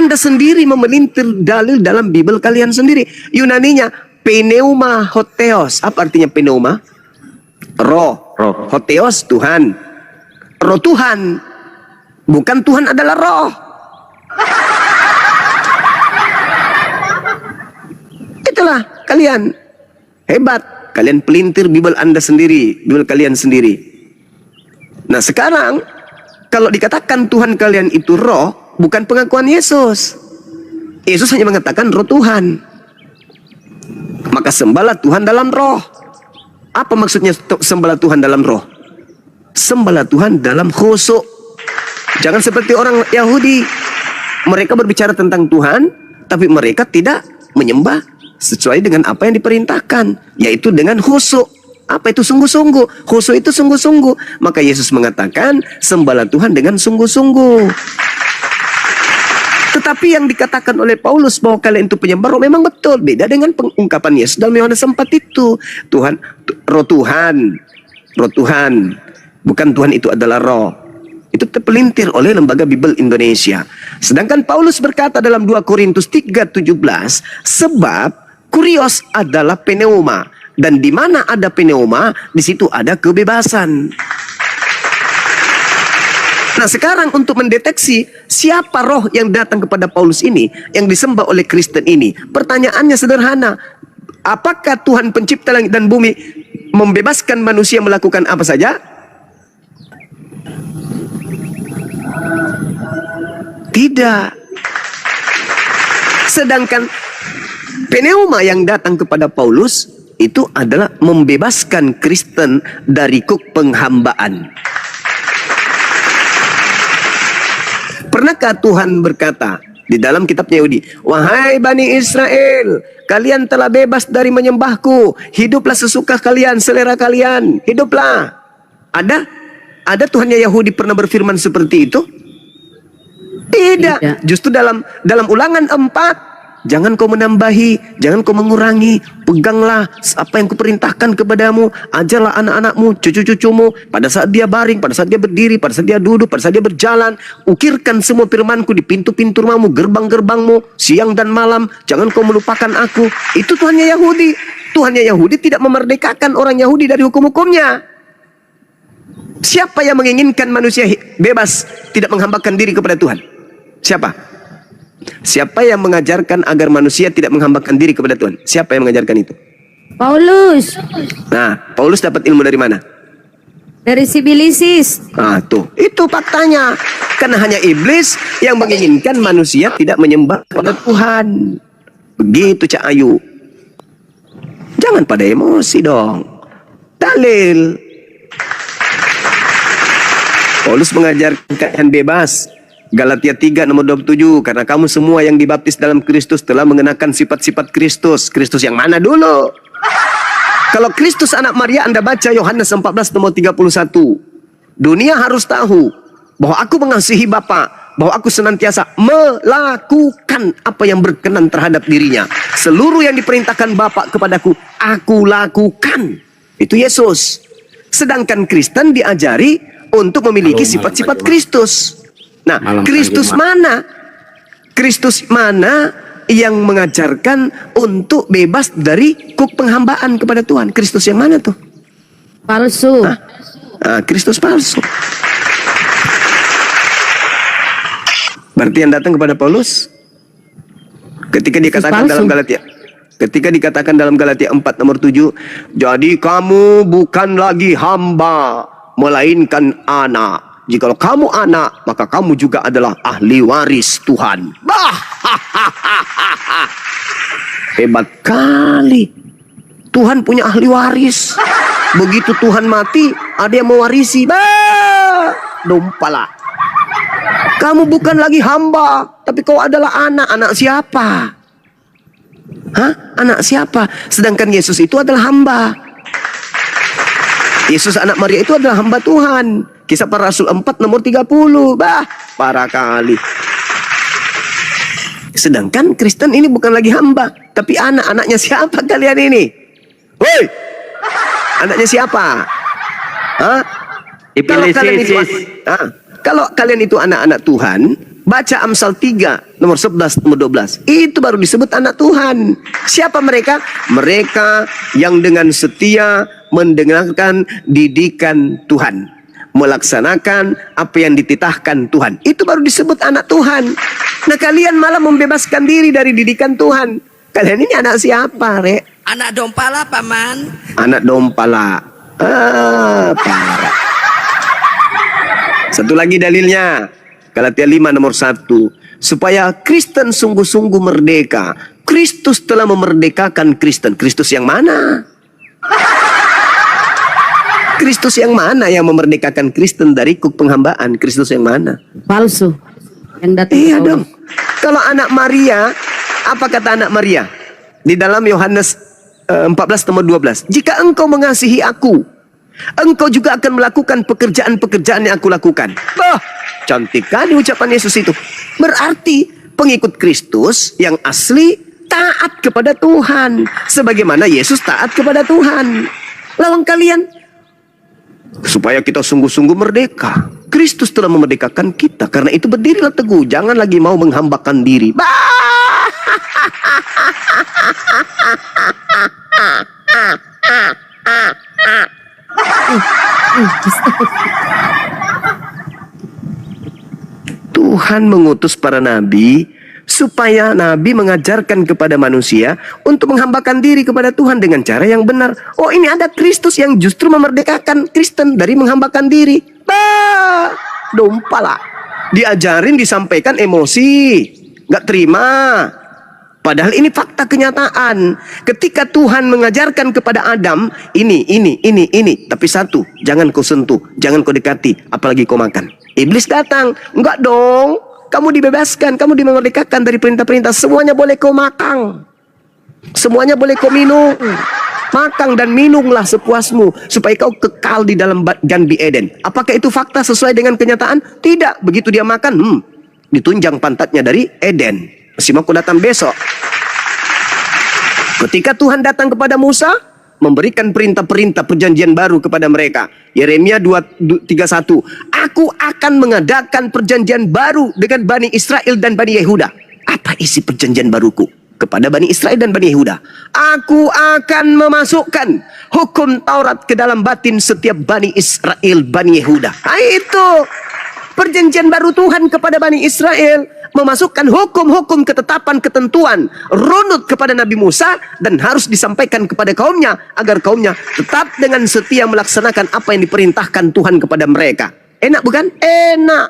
Anda sendiri memelintir dalil dalam Bible kalian sendiri. Yunaninya pneumahotheos. Apa artinya pneuma? Roh. Hotheos Tuhan. Roh Tuhan. Bukan Tuhan adalah roh. Itulah kalian hebat. Kalian pelintir Bible Anda sendiri, Bible kalian sendiri. Nah sekarang, kalau dikatakan Tuhan kalian itu roh, bukan pengakuan Yesus. Yesus hanya mengatakan roh Tuhan. Maka sembahlah Tuhan dalam roh. Apa maksudnya sembahlah Tuhan dalam roh? Sembahlah Tuhan dalam khusyuk. Jangan seperti orang Yahudi. Mereka berbicara tentang Tuhan, tapi mereka tidak menyembah sesuai dengan apa yang diperintahkan, yaitu dengan khusyuk. Apa itu sungguh-sungguh? Khusyuk itu sungguh-sungguh. Maka Yesus mengatakan, sembahlah Tuhan dengan sungguh-sungguh. Tetapi yang dikatakan oleh Paulus bahwa kalian itu penyembah roh memang betul. Beda dengan pengungkapan Yesus dalam Yohanes 4 itu. Tuhan, roh Tuhan. Roh Tuhan. Bukan Tuhan itu adalah roh. Itu terpelintir oleh Lembaga Bible Indonesia. Sedangkan Paulus berkata dalam 2 Korintus 3:17, sebab kurios adalah pneuma, dan di mana ada pneuma, di situ ada kebebasan. Nah sekarang untuk mendeteksi siapa roh yang datang kepada Paulus ini, yang disembah oleh Kristen ini, pertanyaannya sederhana. Apakah Tuhan pencipta langit dan bumi membebaskan manusia melakukan apa saja? Tidak. Sedangkan pneuma yang datang kepada Paulus itu adalah membebaskan Kristen dari kuk penghambaan. Pernahkah Tuhan berkata di dalam kitabnya Yahudi, wahai Bani Israel, kalian telah bebas dari menyembahku, hiduplah sesuka kalian, selera kalian, hiduplah. Ada Tuhannya Yahudi pernah berfirman seperti itu? Tidak. Justru dalam Ulangan 4, jangan kau menambahi, jangan kau mengurangi, peganglah apa yang kuperintahkan kepadamu, ajarlah anak-anakmu, cucu-cucumu, pada saat dia baring, pada saat dia berdiri, pada saat dia duduk, pada saat dia berjalan, ukirkan semua firmanku di pintu-pintu rumahmu, gerbang-gerbangmu, siang dan malam, jangan kau melupakan aku. Itu Tuhannya Yahudi. Tuhannya Yahudi tidak memerdekakan orang Yahudi dari hukum-hukumnya. Siapa yang menginginkan manusia bebas, tidak menghambakan diri kepada Tuhan? Siapa? Siapa yang mengajarkan agar manusia tidak menghambakan diri kepada Tuhan? Siapa yang mengajarkan itu? Paulus. Nah, Paulus dapat ilmu dari mana? Dari Sibilisis. Ah, tuh. Itu faktanya. Karena hanya iblis yang menginginkan manusia tidak menyembah kepada Tuhan. Begitu Cak Ayu. Jangan pada emosi dong. Dalil. Paulus mengajarkan kalian bebas. Galatia 3 nomor 27, karena kamu semua yang dibaptis dalam Kristus telah mengenakan sifat-sifat Kristus. Kristus yang mana dulu? Kalau Kristus anak Maria, Anda baca Yohanes 14 nomor 31. Dunia harus tahu bahwa aku mengasihi Bapa, bahwa aku senantiasa melakukan apa yang berkenan terhadap dirinya. Seluruh yang diperintahkan Bapa kepadaku, aku lakukan. Itu Yesus. Sedangkan Kristen diajari untuk memiliki sifat-sifat Kristus. Nah, Kristus mana? Kristus mana yang mengajarkan untuk bebas dari kuk penghambaan kepada Tuhan? Kristus yang mana tuh? Palsu. Kristus palsu. Berarti yang datang kepada Paulus ketika dikatakan dalam Galatia, ketika dikatakan dalam Galatia 4 nomor 7, jadi kamu bukan lagi hamba, melainkan anak. Jikalau kamu anak, maka kamu juga adalah ahli waris Tuhan. Bah, hebat kali. Tuhan punya ahli waris. Begitu Tuhan mati, ada yang mewarisi. Bah, dompala. Kamu bukan lagi hamba, tapi kau adalah anak. Anak siapa? Hah? Anak siapa? Sedangkan Yesus itu adalah hamba. Yesus anak Maria itu adalah hamba Tuhan. Kisah Para Rasul 4 nomor 30. Bah, parah kali. Sedangkan Kristen ini bukan lagi hamba, tapi anak. Anaknya siapa kalian ini? Woi, anaknya siapa? Hah? Kalau kalian itu anak-anak Tuhan, baca Amsal 3 nomor 11 nomor 12. Itu baru disebut anak Tuhan. Siapa mereka? Mereka yang dengan setia mendengarkan didikan Tuhan, melaksanakan apa yang dititahkan Tuhan. Itu baru disebut anak Tuhan. Nah, kalian malah membebaskan diri dari didikan Tuhan. Kalian ini anak siapa, Rek? Anak Dompala, Paman. Anak Dompala. Parah. Satu lagi dalilnya. Galatia 5 nomor 1. Supaya Kristen sungguh-sungguh merdeka. Kristus telah memerdekakan Kristen. Kristus yang mana? Kristus yang mana yang memerdekakan Kristen dari kuk penghambaan? Kristus yang mana? Palsu. Yang datang. Iya dong. Kalau anak Maria, apa kata anak Maria? Di dalam Yohanes 14 nomor 12. Jika engkau mengasihi aku, engkau juga akan melakukan pekerjaan-pekerjaan yang aku lakukan. Bah, cantik kali ucapan Yesus itu. Berarti pengikut Kristus yang asli taat kepada Tuhan. Sebagaimana Yesus taat kepada Tuhan. Lawan kalian, supaya kita sungguh-sungguh merdeka. Kristus telah memerdekakan kita. Karena itu berdirilah teguh. Jangan lagi mau menghambakan diri. Tuhan mengutus para nabi supaya nabi mengajarkan kepada manusia untuk menghambakan diri kepada Tuhan dengan cara yang benar. Oh, ini ada Kristus yang justru memerdekakan Kristen dari menghambakan diri. Dompala. Diajarin, disampaikan emosi, nggak terima. Padahal ini fakta kenyataan. Ketika Tuhan mengajarkan kepada Adam, ini. Tapi satu, jangan kau sentuh, jangan kau dekati, apalagi kau makan. Iblis datang, enggak dong. Kamu dibebaskan, kamu dimerdekakan dari perintah-perintah. Semuanya boleh kau makan. Semuanya boleh kau minum. Makan dan minumlah sepuasmu, supaya kau kekal di dalam Ganbi Eden. Apakah itu fakta sesuai dengan kenyataan? Tidak. Begitu dia makan, ditunjang pantatnya dari Eden. Masih mau kau datang besok. Ketika Tuhan datang kepada Musa, memberikan perintah-perintah perjanjian baru kepada mereka. Yeremia 2:31. Aku akan mengadakan perjanjian baru dengan Bani Israel dan Bani Yehuda. Apa isi perjanjian baruku kepada Bani Israel dan Bani Yehuda? Aku akan memasukkan hukum Taurat ke dalam batin setiap Bani Israel, Bani Yehuda. Itu perjanjian baru Tuhan kepada Bani Israel. Memasukkan hukum-hukum, ketetapan, ketentuan runut kepada Nabi Musa dan harus disampaikan kepada kaumnya agar kaumnya tetap dengan setia melaksanakan apa yang diperintahkan Tuhan kepada mereka. Enak bukan? Enak.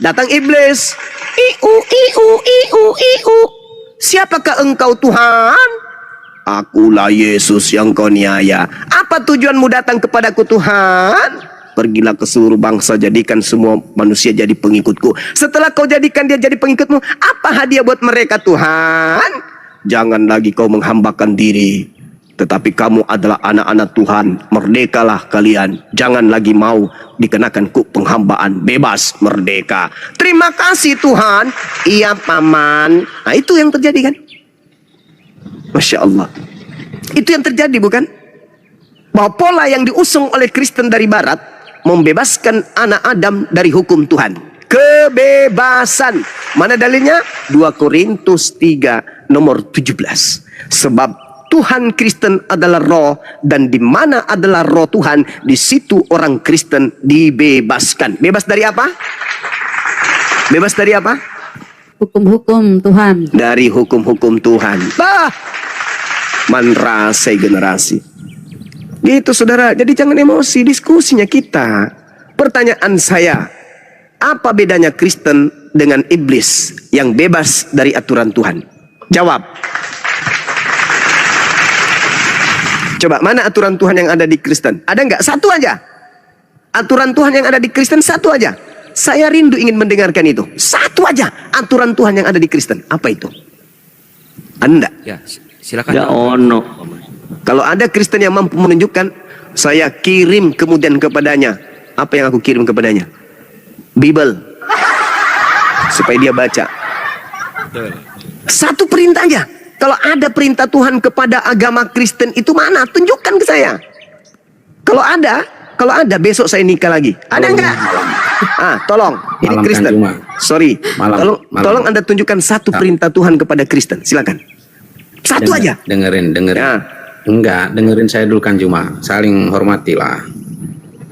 Datang iblis. Iu. Siapakah engkau Tuhan? Akulah Yesus yang kau niaya. Apa tujuanmu datang kepadaku Tuhan? Pergilah ke seluruh bangsa, jadikan semua manusia jadi pengikutku. Setelah kau jadikan dia jadi pengikutmu, apa hadiah buat mereka Tuhan? Jangan lagi kau menghambakan diri, tetapi kamu adalah anak-anak Tuhan. Merdekalah kalian. Jangan lagi mau dikenakan kuk penghambaan. Bebas, merdeka. Terima kasih Tuhan. Iya Paman. Nah itu yang terjadi kan? Masya Allah. Itu yang terjadi bukan? Bahwa pola yang diusung oleh Kristen dari Barat membebaskan anak Adam dari hukum Tuhan. Kebebasan. Mana dalilnya? 2 Korintus 3 nomor 17. Sebab Tuhan Kristen adalah roh, dan di mana adalah roh Tuhan, di situ orang Kristen dibebaskan. Bebas dari apa? Bebas dari apa? Hukum-hukum Tuhan. Dari hukum-hukum Tuhan. Manrasai generasi. Gitu saudara, jadi jangan emosi, diskusinya kita. Pertanyaan saya, apa bedanya Kristen dengan iblis yang bebas dari aturan Tuhan? Jawab. Coba, mana aturan Tuhan yang ada di Kristen? Ada nggak? Satu aja. Aturan Tuhan yang ada di Kristen satu aja. Saya rindu ingin mendengarkan itu. Satu aja aturan Tuhan yang ada di Kristen. Apa itu? Anda? Ya, silakan. Ya ono. Kalau ada Kristen yang mampu menunjukkan, saya kirim kemudian kepadanya. Apa yang aku kirim kepadanya? Bible. Supaya dia baca. Satu perintah aja. Kalau ada perintah Tuhan kepada agama Kristen itu mana? Tunjukkan ke saya. Kalau ada besok saya nikah lagi. Ada enggak? Tolong. Ini Malam Kristen. kan, Juma. Sorry. Malam. Tolong Anda tunjukkan satu perintah Tuhan kepada Kristen. Silakan. Satu aja. Dengerin. Ya. Enggak, dengerin saya dulu kan Juma. Saling hormatilah.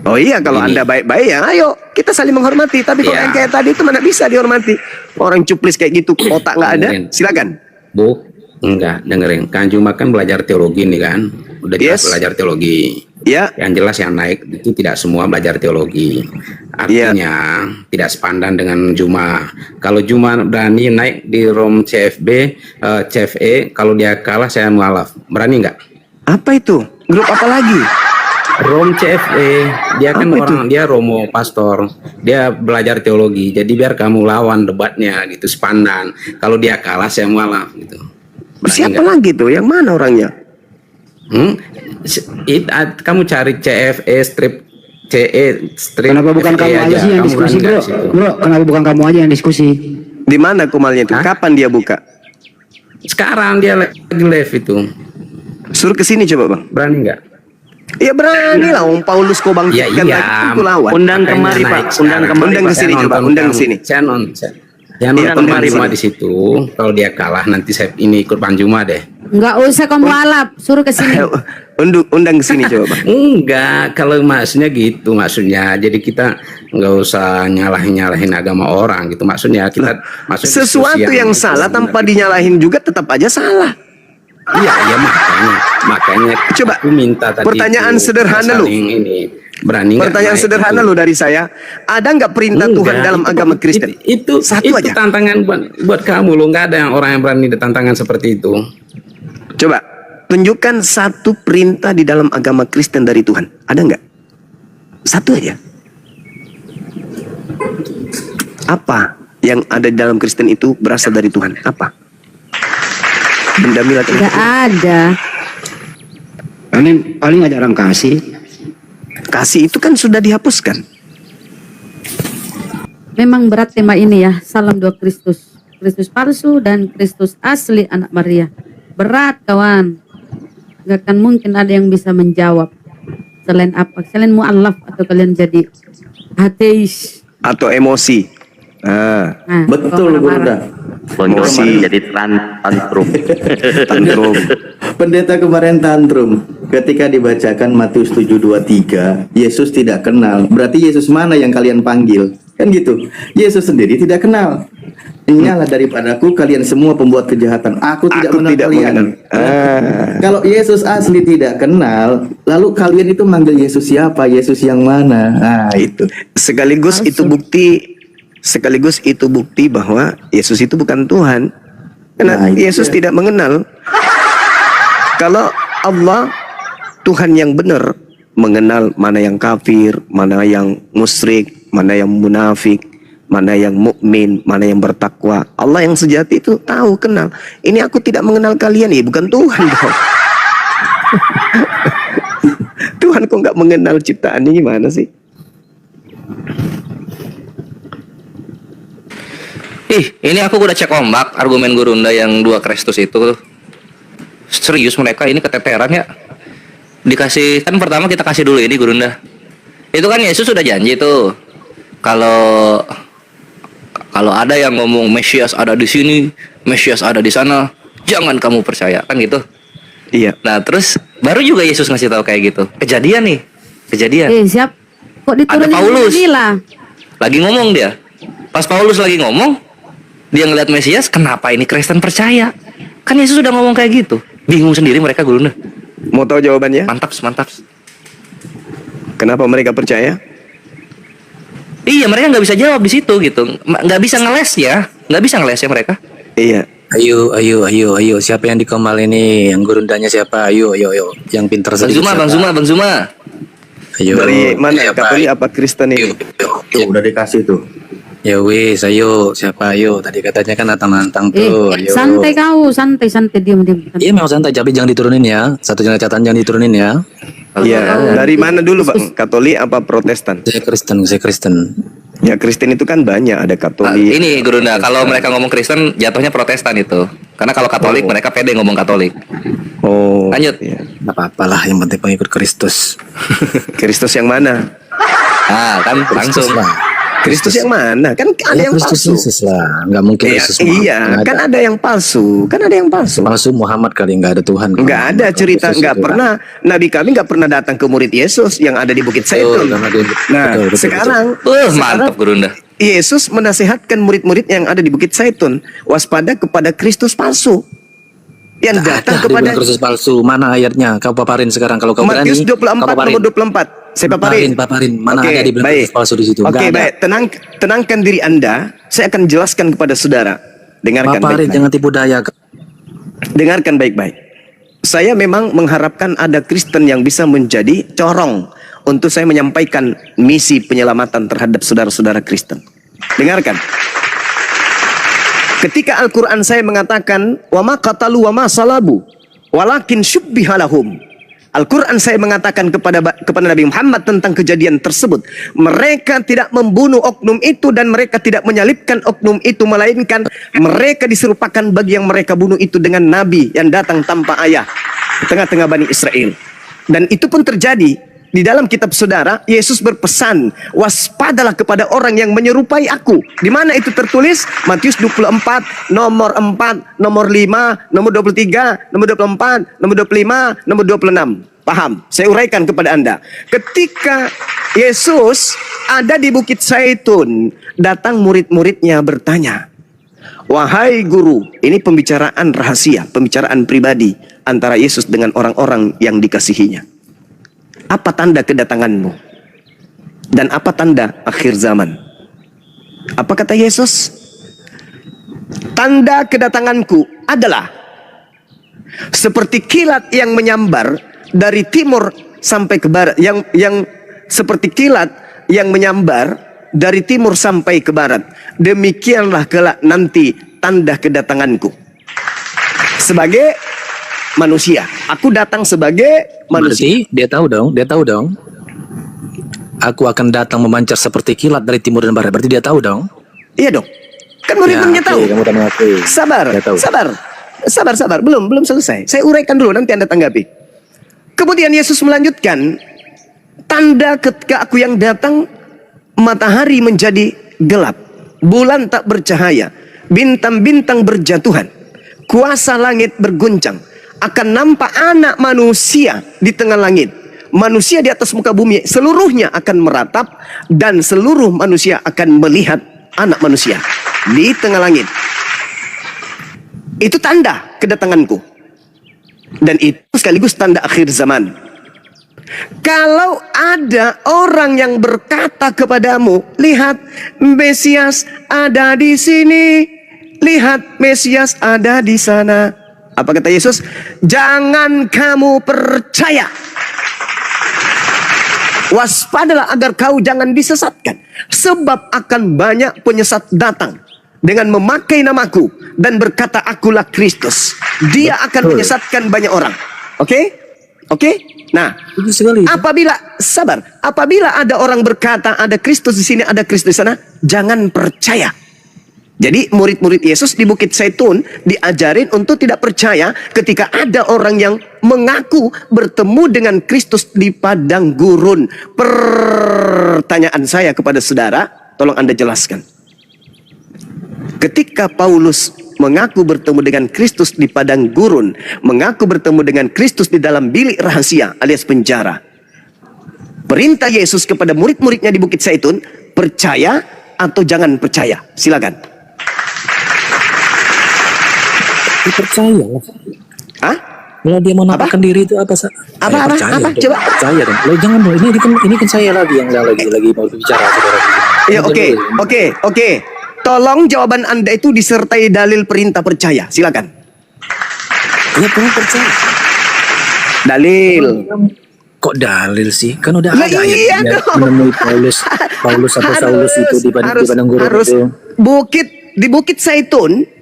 Oh iya, kalau Ini. Anda baik-baik ya, ayo kita saling menghormati. Tapi kalau Iya. yang kayak tadi itu mana bisa dihormati? Orang cuplis kayak gitu, otak nggak ada. Dengerin. Silakan. Bu, Enggak, dengerin. Kang Juma kan belajar teologi nih kan. Udah jelas belajar teologi. Ya. Yang jelas yang naik itu tidak semua belajar teologi. Artinya tidak sepandan dengan Juma. Kalau Juma berani naik di ROM CFE, kalau dia kalah saya mualaf. Berani nggak? Apa itu? Grup apa lagi? ROM CFE, dia kan dia romo pastor, dia belajar teologi. Jadi biar kamu lawan debatnya gitu sepandan. Kalau dia kalah saya mualaf gitu. Siapa lagi tuh? Yang mana orangnya? Kamu cari CFE strip strip. Kenapa bukan kamu aja sih yang diskusi, bro? Bro, kenapa bukan kamu aja yang diskusi? Di mana kumalnya itu? Kapan dia buka? Sekarang dia lagi live itu. Suruh ke sini coba, Bang. Berani nggak? Ya berani lah, Om Paulus kau bangkitkan lagi itu lawan. Undang kemari Pak, undang ke sini coba, undang ke sini. Saya nonton kemari di situ. Kalau dia kalah nanti saya ini ikut Bang Juma deh. Enggak usah kamu alap, suruh ke sini. Undang ke sini coba, Bang. Enggak, kalau maksudnya gitu maksudnya. Jadi kita nggak usah nyalahin agama orang gitu maksudnya. Kita sesuatu yang salah tanpa dinyalahin juga tetap aja salah. Iya, ya makanya coba aku minta tadi pertanyaan sederhana lu. Pertanyaan sederhana lu dari saya. Ada nggak perintah Tuhan dalam agama Kristen? Itu satu aja. Tantangan buat kamu lo, nggak ada yang orang yang berani tantangan seperti itu. Coba tunjukkan satu perintah di dalam agama Kristen dari Tuhan. Ada nggak? Satu aja. Apa yang ada di dalam Kristen itu berasal dari Tuhan? Apa? Benda milat nggak ada. Paling ajaran kasih. Kasih itu kan sudah dihapuskan. Memang berat tema ini ya. Salam dua Kristus. Kristus palsu dan Kristus asli anak Maria. Berat kawan. Gak akan mungkin ada yang bisa menjawab. Selain apa? Selain mu'alaf atau kalian jadi ateis. Atau emosi. Betul Bunda. Emosi jadi tantrum. Pendeta kemarin tantrum ketika dibacakan Matius 7:23, Yesus tidak kenal. Berarti Yesus mana yang kalian panggil? Kan gitu. Yesus sendiri tidak kenal. Ingatlah daripadaku kalian semua pembuat kejahatan. Aku tidak mengenal kalian. Kalau Yesus asli tidak kenal, lalu kalian itu manggil Yesus siapa? Yesus yang mana? Nah, itu. Sekaligus itu bukti bahwa Yesus itu bukan Tuhan. Karena Yesus tidak mengenal. Kalau Allah, Tuhan yang benar, mengenal mana yang kafir, mana yang musyrik, mana yang munafik, mana yang mukmin, mana yang bertakwa. Allah yang sejati itu tahu, kenal. Ini aku tidak mengenal kalian, ya bukan Tuhan dong. Tuhan kok nggak mengenal ciptaannya, gimana sih? Ini aku udah cek ombak argumen Gurunda yang dua Kristus itu. Serius mereka ini keteteran ya. Dikasih kan pertama kita kasih dulu ini Gurunda. Itu kan Yesus sudah janji tuh. Kalau ada yang ngomong Mesias ada di sini, Mesias ada di sana, jangan kamu percaya, kan gitu. Iya. Nah, terus baru juga Yesus ngasih tahu kayak gitu. Kejadian nih. Siap. Kok diturunin ada Paulus. gila? Lagi ngomong dia. Pas Paulus lagi ngomong, dia ngeliat Mesias, kenapa ini Kristen percaya? Kan Yesus sudah ngomong kayak gitu. Bingung sendiri mereka Gurunda. Mau tahu jawabannya? Mantap. Kenapa mereka percaya? Iya, mereka nggak bisa jawab di situ gitu. Nggak bisa ngeles ya mereka. Iya. Ayo. Siapa yang di Kemal ini? Yang Gurundanya siapa? Ayo. Yang pintar sedikit. Bang Zuma. Ayo. Dari mana? Katolik apa Kristen ini? Udah dikasih tuh. Ya wis, ayo. Siapa ayo? Tadi katanya kan nantang tuh. Ayo. Santai kau, santai diam. Iya memang santai, tapi jangan diturunin ya. Satu catatan jangan diturunin ya. Iya. Dari mana dulu Bang? Katolik apa Protestan? Saya Kristen. Ya Kristen itu kan banyak, ada Katolik. Ini Gurunda, kalau mereka ngomong Kristen jatuhnya Protestan itu. Karena kalau Katolik mereka pede ngomong Katolik. Oh. Lanjut. Iya. Gak apa-apalah, yang penting pengikut Kristus. Kristus yang mana? Kan langsung. Kristus yang mana? Kan ada yang Kristus palsu. Yesus lah, nggak mungkin Yesus. Iya, kan ada yang palsu. Palsu Muhammad kali, nggak ada Tuhan. Nggak ada cerita, nggak pernah. Nabi kami nggak pernah datang ke murid Yesus yang ada di Bukit Zaitun. Nah, sekarang mantap Gurunda. Yesus menasehatkan murid-murid yang ada di Bukit Zaitun waspada kepada Kristus palsu. yang datang kepada Kristus palsu. Mana ayatnya? Kau paparin sekarang kalau kau berani. Matius 24 kau paparin. nomor 24. Saya paparin. Paparin. Mana Oke, ada dibilang baik. Kristus palsu di situ? Oke, Nggak ada. baik. Tenangkan diri Anda. Saya akan jelaskan kepada saudara. Dengarkan Paparin, baik-baik. jangan tipu daya. Dengarkan baik-baik. Saya memang mengharapkan ada Kristen yang bisa menjadi corong untuk saya menyampaikan misi penyelamatan terhadap saudara-saudara Kristen. Dengarkan. Ketika Al-Quran saya mengatakan wa ma qatalu wa ma salabu walakin syubbiha lahum. Al-Quran saya mengatakan kepada Nabi Muhammad tentang kejadian tersebut. Mereka tidak membunuh oknum itu dan mereka tidak menyalibkan oknum itu, melainkan mereka diserupakan bagi yang mereka bunuh itu dengan Nabi yang datang tanpa ayah di tengah-tengah Bani Israel. Dan itu pun terjadi. Di dalam kitab saudara, Yesus berpesan, waspadalah kepada orang yang menyerupai aku. Di mana itu tertulis? Matius 24, nomor 4, nomor 5, nomor 23, nomor 24, nomor 25, nomor 26. Paham? Saya uraikan kepada Anda. Ketika Yesus ada di Bukit Zaitun, datang murid-muridnya bertanya, wahai guru, ini pembicaraan rahasia, pembicaraan pribadi antara Yesus dengan orang-orang yang dikasihinya. Apa tanda kedatanganmu? Dan apa tanda akhir zaman? Apa kata Yesus? Tanda kedatanganku adalah seperti kilat yang menyambar dari timur sampai ke barat, yang seperti kilat yang menyambar dari timur sampai ke barat. Demikianlah kelak nanti tanda kedatanganku. Sebagai manusia, aku datang sebagai manusia. Berarti dia tahu dong. Aku akan datang memancar seperti kilat dari timur dan barat. Berarti dia tahu dong. Iya dong. Kan murid-muridnya tahu. Kamu udah mengakui. Sabar. Belum selesai. Saya uraikan dulu, nanti Anda tanggapi. Kemudian Yesus melanjutkan, tanda ketika aku yang datang, matahari menjadi gelap, bulan tak bercahaya, bintang-bintang berjatuhan, kuasa langit berguncang. Akan nampak anak manusia di tengah langit. Manusia di atas muka bumi seluruhnya akan meratap, dan seluruh manusia akan melihat anak manusia di tengah langit. Itu tanda kedatanganku. Dan itu sekaligus tanda akhir zaman. Kalau ada orang yang berkata kepadamu, lihat Mesias ada di sini, lihat Mesias ada di sana. Apa kata Yesus? Jangan kamu percaya. Waspadalah agar kau jangan disesatkan. Sebab akan banyak penyesat datang dengan memakai namaku dan berkata akulah Kristus. Dia akan menyesatkan banyak orang. Oke? Nah, apabila ada orang berkata ada Kristus di sini, ada Kristus di sana, jangan percaya. Jadi murid-murid Yesus di Bukit Zaitun diajarin untuk tidak percaya ketika ada orang yang mengaku bertemu dengan Kristus di padang gurun. Pertanyaan saya kepada saudara, tolong Anda jelaskan. Ketika Paulus mengaku bertemu dengan Kristus di padang gurun, mengaku bertemu dengan Kristus di dalam bilik rahasia alias penjara, perintah Yesus kepada murid-muridnya di Bukit Zaitun, percaya atau jangan percaya? Silakan. Percaya lah. Hah? Kalau dia menampakkan diri itu apa? Apa? Coba. Percaya dong. Lo jangan dong. Ini kan saya lagi yang lagi mau bicara, saudara. Ya, oke. Tolong jawaban Anda itu disertai dalil perintah percaya. Silakan. Ya, kamu percaya. Dalil. Kok dalil sih? Kan udah ada iya ayat dong. menemui Paulus atau Saulus itu di padang gurun itu. Di Bukit Zaitun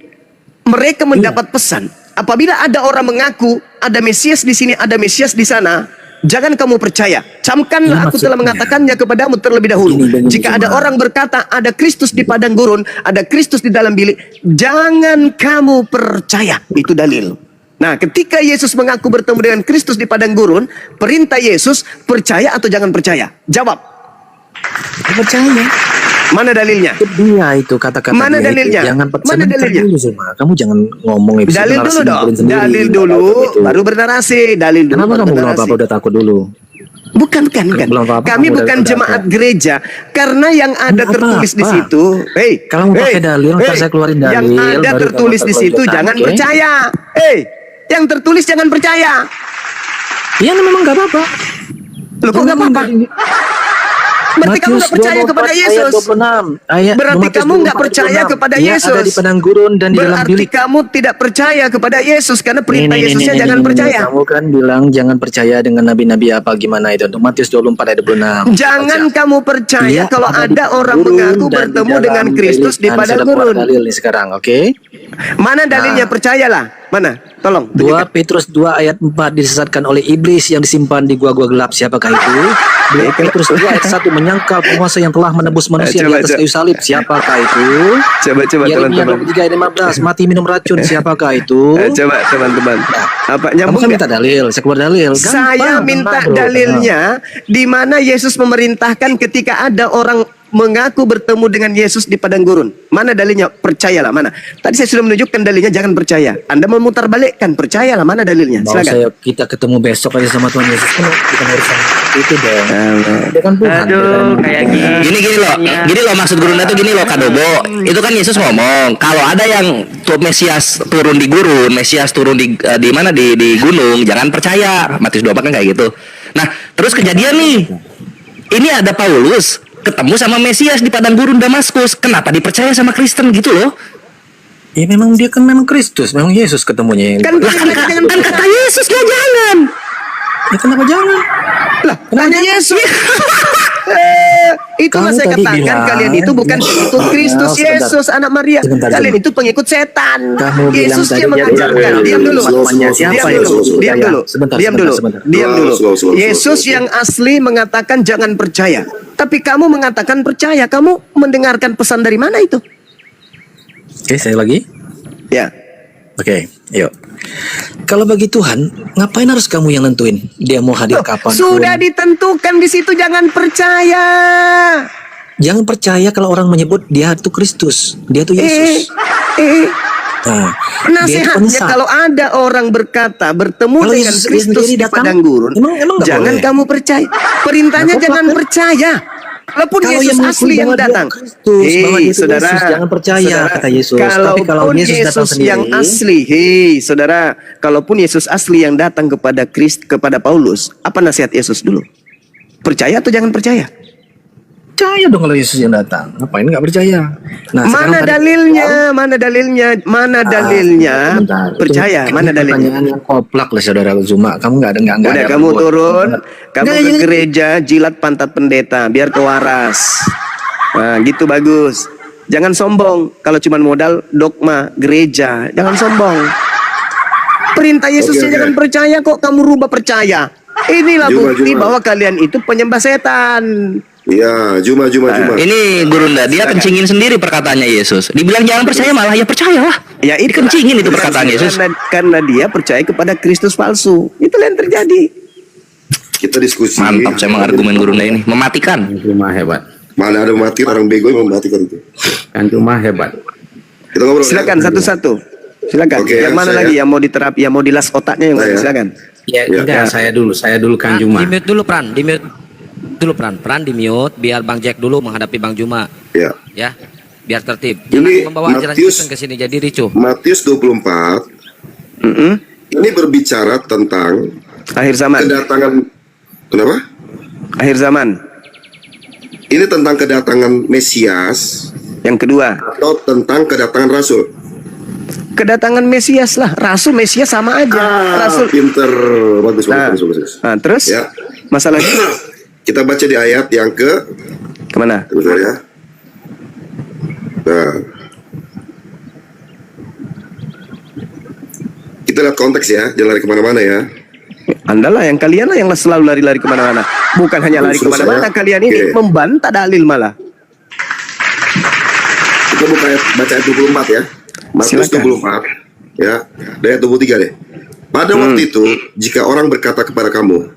mereka mendapat pesan, apabila ada orang mengaku ada Mesias di sini, ada Mesias di sana, jangan kamu percaya. Camkanlah, aku telah mengatakannya kepadamu terlebih dahulu. Jika ada orang berkata ada Kristus di padang gurun, ada Kristus di dalam bilik, jangan kamu percaya. Itu dalil. Nah, ketika Yesus mengaku bertemu dengan Kristus di padang gurun, perintah Yesus percaya atau jangan percaya? Jawab. Percaya. Mana dalilnya? Dia itu kata-kata. Mana dalilnya? Jangan Mana dalilnya? dulu semua. Kamu jangan ngomong dalil dulu dong. Dalil dulu, baru bernarasi. Dalil dulu. Kenapa kamu belum apa-apa udah takut dulu? Bukan. Kami bukan jemaat gereja. Karena yang ada tertulis di situ. Kalau mau pakai dalil, ntar saya keluarin dalil. Yang ada tertulis di situ jangan percaya. Yang tertulis jangan percaya. Ya memang nggak apa-apa. Loh kok nggak apa-apa? Berarti kamu nggak percaya kepada Yesus. Berarti kamu nggak percaya kepada Yesus. Ada di padang gurun dan di dalam Berarti bilik. kamu tidak percaya kepada Yesus karena perintah Nih, Yesusnya jangan percaya. Kamu kan bilang jangan percaya dengan nabi-nabi apa gimana itu. Untuk Matius 24 ayat 26. Jangan kamu percaya Dia kalau ada di ada orang gurun mengaku dan di bertemu dalam dengan Kristus bilik. di Nah, padang saya keluar gurun. dalil nih sekarang, oke? Mana dalilnya? Percayalah. Mana? Tolong. 2 Petrus 2 ayat 4 disesatkan oleh iblis yang disimpan di gua-gua gelap. Siapakah itu? 2 Petrus 2 ayat 1 menyangkal penguasa yang telah menebus manusia di atas kayu salib. Siapakah itu? Coba Yeremia teman-teman. 23 ayat 15 mati minum racun. Siapakah itu? Coba teman-teman. Apa Kamu nyambung kan nggak? minta dalil, saya keluar dalil. Saya Gampang, minta tenang, bro. dalilnya di mana Yesus memerintahkan ketika ada orang mengaku bertemu dengan Yesus di padang gurun. Mana dalilnya? Percayalah. Mana? Tadi saya sudah menunjukkan dalilnya, jangan percaya. Anda memutarbalikkan, percayalah. Mana dalilnya? Mau Silakan. kita ketemu besok aja sama Tuhan Yesus, kan kita urusan itu dong. Dia kan Tuhan. Aduh, kayak Gini loh maksud Gurunda tuh gini loh Kadobo. Itu kan Yesus ngomong kalau ada yang tuh Mesias turun di gurun, Mesias turun di mana di gunung, jangan percaya. Matius 24 kan kayak gitu. Nah, terus kejadian nih. Ini ada Paulus ketemu sama Mesias di padang gurun Damaskus. Kenapa dipercaya sama Kristen gitu loh? Ya memang dia kan memang Kristus, memang Yesus ketemunya. Kan kata Yesus ya jangan. Ya kenapa jangan? Lah, tanya Yesus. Itulah Kamu saya tadi katakan bilang, kalian itu bukan pengikut Kristus sebentar. Yesus anak Maria. Sebentar, Kalian sebentar. itu pengikut setan. Kamu bilang Yesus tadi dia dia mengajarkan. bilang, Diam dulu. siapa Diam Yesus? dulu. Diam Ya, dulu. sebentar, Diam sebentar, dulu. sebentar. Diam dulu. Slow. Yesus yang asli mengatakan jangan percaya. Tapi kamu mengatakan percaya. Kamu mendengarkan pesan dari mana itu? Oke, saya lagi. Ya. Oke, yuk. Kalau bagi Tuhan, ngapain harus kamu yang nentuin dia mau hadir kapan? Sudah ditentukan di situ, jangan percaya. Jangan percaya kalau orang menyebut dia itu Kristus, dia itu Yesus. Nah, dia itu Nasihatnya penyesat. kalau ada orang berkata bertemu Kalau dengan Yesus Kristus sendiri di datang, padang gurun, emang nggak jangan boleh? kamu percaya. Perintahnya Nggak jangan apa-apa. percaya. Walaupun Kalau Yesus yang mengakui asli yang bahwa dia datang. Kristus, bahwa dia itu saudara, Yesus, jangan percaya, kata Yesus. Tapi Kalaupun kalau Yesus datang sendiri, yang asli, saudara, kalaupun Yesus asli yang datang kepada Paulus, apa nasihat Yesus dulu? Percaya atau jangan percaya? percaya dong kalau Yesus yang datang. Ngapain nggak percaya? Nah, Mana dalilnya? Mana dalilnya? Mana dalilnya? Sebentar. Percaya? Itu Mana dalilnya? pertanyaan yang koplak lah saudara Zuma. Kamu nggak ada Udah kamu turun, kamu ke gereja, jilat pantat pendeta, biar kau waras. Nah, gitu bagus. Jangan sombong. Kalau cuma modal dogma gereja, jangan sombong. Perintah Yesusnya jangan percaya kok kamu rubah percaya. Inilah bukti bahwa kalian itu penyembah setan. Iya, Juma. Ini Gurunda, dia kencingin sendiri perkataannya Yesus. Dibilang jangan percaya malah ya percayalah. Ya itu kencingin itu perkataan Yesus. Karena dia percaya kepada Kristus palsu. Itulah yang terjadi. Kita diskusi. Mantap, saya argumen Gurunda ini mematikan. Cuma hebat. Mana ada mati orang bego yang mematikan itu. Kan cuma hebat. Kita ngobrol. Silakan satu-satu. Silakan. Oke, yang mana saya. lagi yang mau diterapi, yang mau dilas otaknya yang mana? Saya. Silakan. Ya, enggak, saya dulu kan Juma. Di mute dulu Pran, di mute biar Bang Jack dulu menghadapi Bang Juma. Ya. Ya. Biar tertib. Jangan Ini membawa ajaran Kristen ke sini jadi ricuh. Matius 24. Ini berbicara tentang akhir zaman. Kedatangan kenapa? Akhir zaman. Ini tentang kedatangan Mesias. Yang kedua, atau tentang kedatangan Rasul. Kedatangan Mesias lah, Rasul Mesias sama aja. Rasul Pinter, bagus. Nah, terus ya. Masalahnya kita baca di ayat yang kemana? Bentar ya. Nah, kita lihat konteks ya, jangan lari kemana-mana ya. Anda lah yang kalian lah yang selalu lari-lari kemana-mana. Bukan hanya lari kemana-mana, kalian ini membantah dalil malah. Kita baca ayat 24 ya. Matius 24 ya, dari ayat 23 deh. Pada waktu itu, jika orang berkata kepada kamu,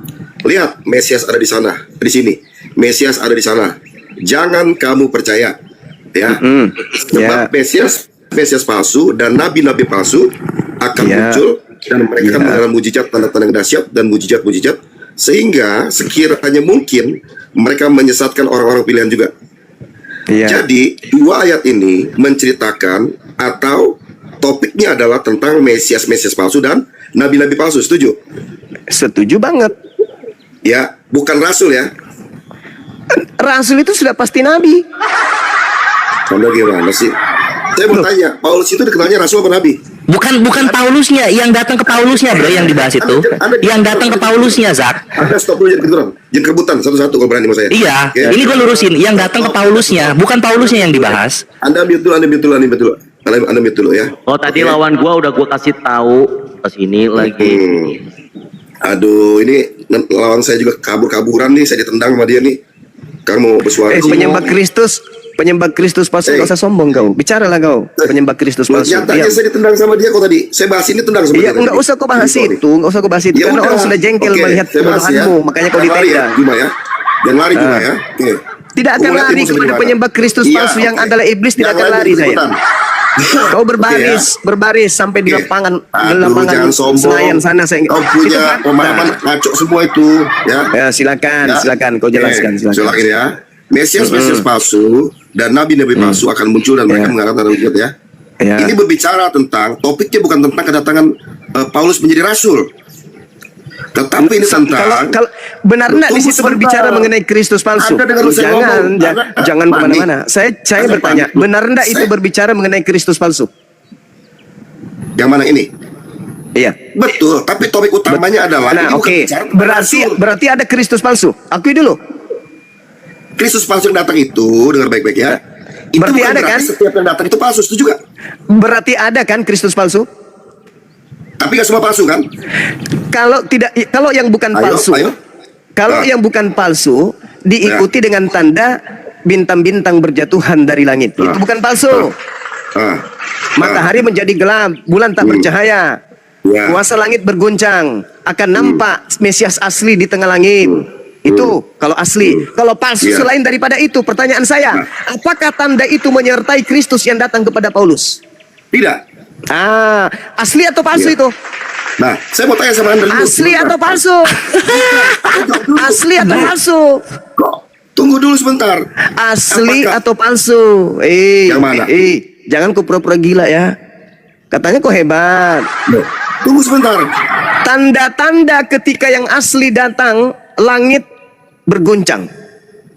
lihat Mesias ada di sana, di sini. Mesias ada di sana. Jangan kamu percaya. Ya. Sebab Mesias palsu dan nabi-nabi palsu akan muncul dan mereka akan mengalami mujizat, tanda-tanda yang dahsyat dan mujizat-mujizat sehingga sekiranya mungkin mereka menyesatkan orang-orang pilihan juga. Jadi dua ayat ini menceritakan atau topiknya adalah tentang Mesias palsu dan nabi-nabi palsu, setuju? Setuju banget. Ya, bukan rasul ya. Rasul itu sudah pasti nabi. Anda gimana sih? Saya mau tanya, Paulus itu dikenalnya rasul apa nabi? Bukan Paulusnya, yang datang ke Paulusnya bro, yang dibahas itu. Yang datang ke Paulusnya, Zak. Anda stop dulu, jangan kerebutan satu-satu kalau berani sama saya. Iya, Oke? ini gue lurusin. Yang datang ke Paulusnya, bukan Paulusnya yang dibahas. Anda mute dulu ya. Oh tadi lawan gua udah gua kasih tahu ke sini lagi. Aduh, ini lawan saya juga kabur-kaburan nih, saya ditendang sama dia nih. Kamu mau bersuara. Penyembah Kristus palsu, gak usah sombong kau. Bicaralah kau, penyembah Kristus palsu. Nyatanya saya ditendang sama dia kok tadi. Saya bahas ini tendang sama dia. Iya, enggak usah kau bahas itu, karena orang sudah jengkel melihat kebodohanmu, makanya kau ditendang. Cuma ya. Jangan lari Cuma ya. Oke. Tidak akan lari kepada penyembah Kristus palsu yang adalah iblis, tidak akan lari saya. Kau berbaris sampai di lapangan Senayan sana saya. Kau punya pemahaman ngaco semua itu, ya. Ya, silakan kau jelaskan. Silakan ya. Mesias palsu dan nabi-nabi palsu akan muncul dan mereka mengatakan ya. Ini berbicara tentang topiknya bukan tentang kedatangan Paulus menjadi rasul. Tetapi ini tentang kalau benar enggak di situ berbicara mengenai Kristus palsu? Jangan kemana-mana. Saya bertanya, benar enggak itu berbicara mengenai Kristus palsu? Yang mana ini? Iya. Betul, tapi topik utamanya adalah berarti ada Kristus palsu. Akui dulu. Kristus palsu yang datang itu, dengar baik-baik ya. Itu berarti ada kan? Setiap yang datang itu palsu, setuju gak? Berarti ada kan Kristus palsu? Tapi gak semua palsu kan? Kalau yang bukan palsu, yang bukan palsu diikuti dengan tanda bintang-bintang berjatuhan dari langit. Itu bukan palsu. Matahari menjadi gelap, bulan tak bercahaya. Kuasa langit berguncang, akan nampak Mesias asli di tengah langit. Itu kalau asli. Kalau palsu selain daripada itu, pertanyaan saya, apakah tanda itu menyertai Kristus yang datang kepada Paulus? Tidak. Asli atau palsu itu? Nah, saya mau tanya sama Anda dulu. Asli atau palsu? Asli atau palsu? Tunggu dulu sebentar. Asli atau palsu? Yang mana? Jangan kau pura-pura gila ya. Katanya kau hebat. Tunggu sebentar. Tanda-tanda ketika yang asli datang, langit berguncang,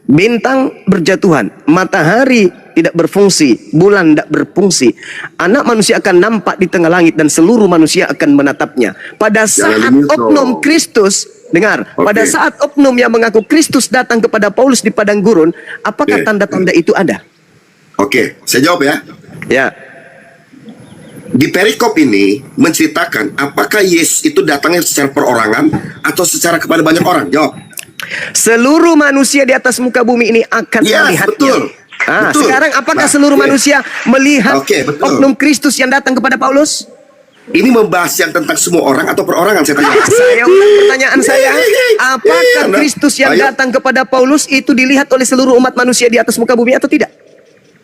bintang berjatuhan, matahari tidak berfungsi, bulan tidak berfungsi, anak manusia akan nampak di tengah langit dan seluruh manusia akan menatapnya. Pada saat oknum Kristus, dengar, pada saat oknum yang mengaku Kristus datang kepada Paulus di padang gurun, apakah tanda-tanda itu ada? Oke, saya jawab ya. Ya. Di perikop ini menceritakan apakah Yesus itu datangnya secara perorangan atau secara kepada banyak orang? Jawab. Seluruh manusia di atas muka bumi ini akan melihatnya. Betul. Sekarang apakah seluruh manusia melihat oknum Kristus yang datang kepada Paulus? Ini membahas yang tentang semua orang atau perorangan, saya tanya. Pertanyaan saya, apakah Kristus yang datang kepada Paulus itu dilihat oleh seluruh umat manusia di atas muka bumi atau tidak?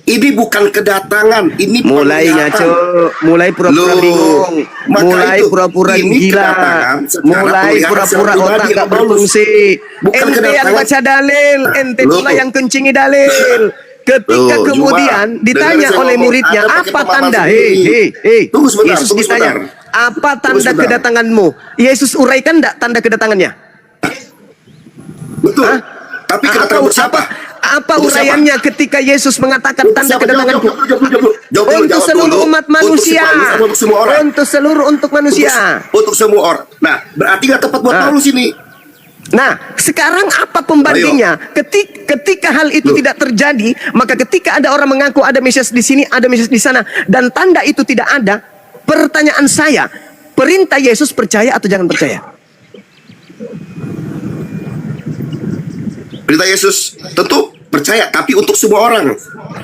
Ini bukan kedatangan, ini mulai ngaco, mulai pura-pura bingung, mulai pura-pura gila, mulai pura-pura otak gak berfungsi. Ente yang baca dalil, ente pula yang kencingi dalil. Ketika kemudian ditanya oleh muridnya, apa tanda? Yesus ditanya, apa tanda kedatanganmu? Yesus uraikan enggak tanda kedatangannya? Betul. Tapi kedatangan siapa? Apa uraiannya ketika Yesus mengatakan tanda kedatanganku? Untuk seluruh umat manusia. Untuk seluruh manusia. Untuk semua orang. Nah, berarti nggak tepat buat Paulus ini. Nah, sekarang apa pembandingnya? Ketika hal itu tidak terjadi, maka ketika ada orang mengaku ada Mesias di sini, ada Mesias di sana, dan tanda itu tidak ada, pertanyaan saya, perintah Yesus percaya atau jangan percaya? Perintah Yesus tentu percaya, tapi untuk semua orang,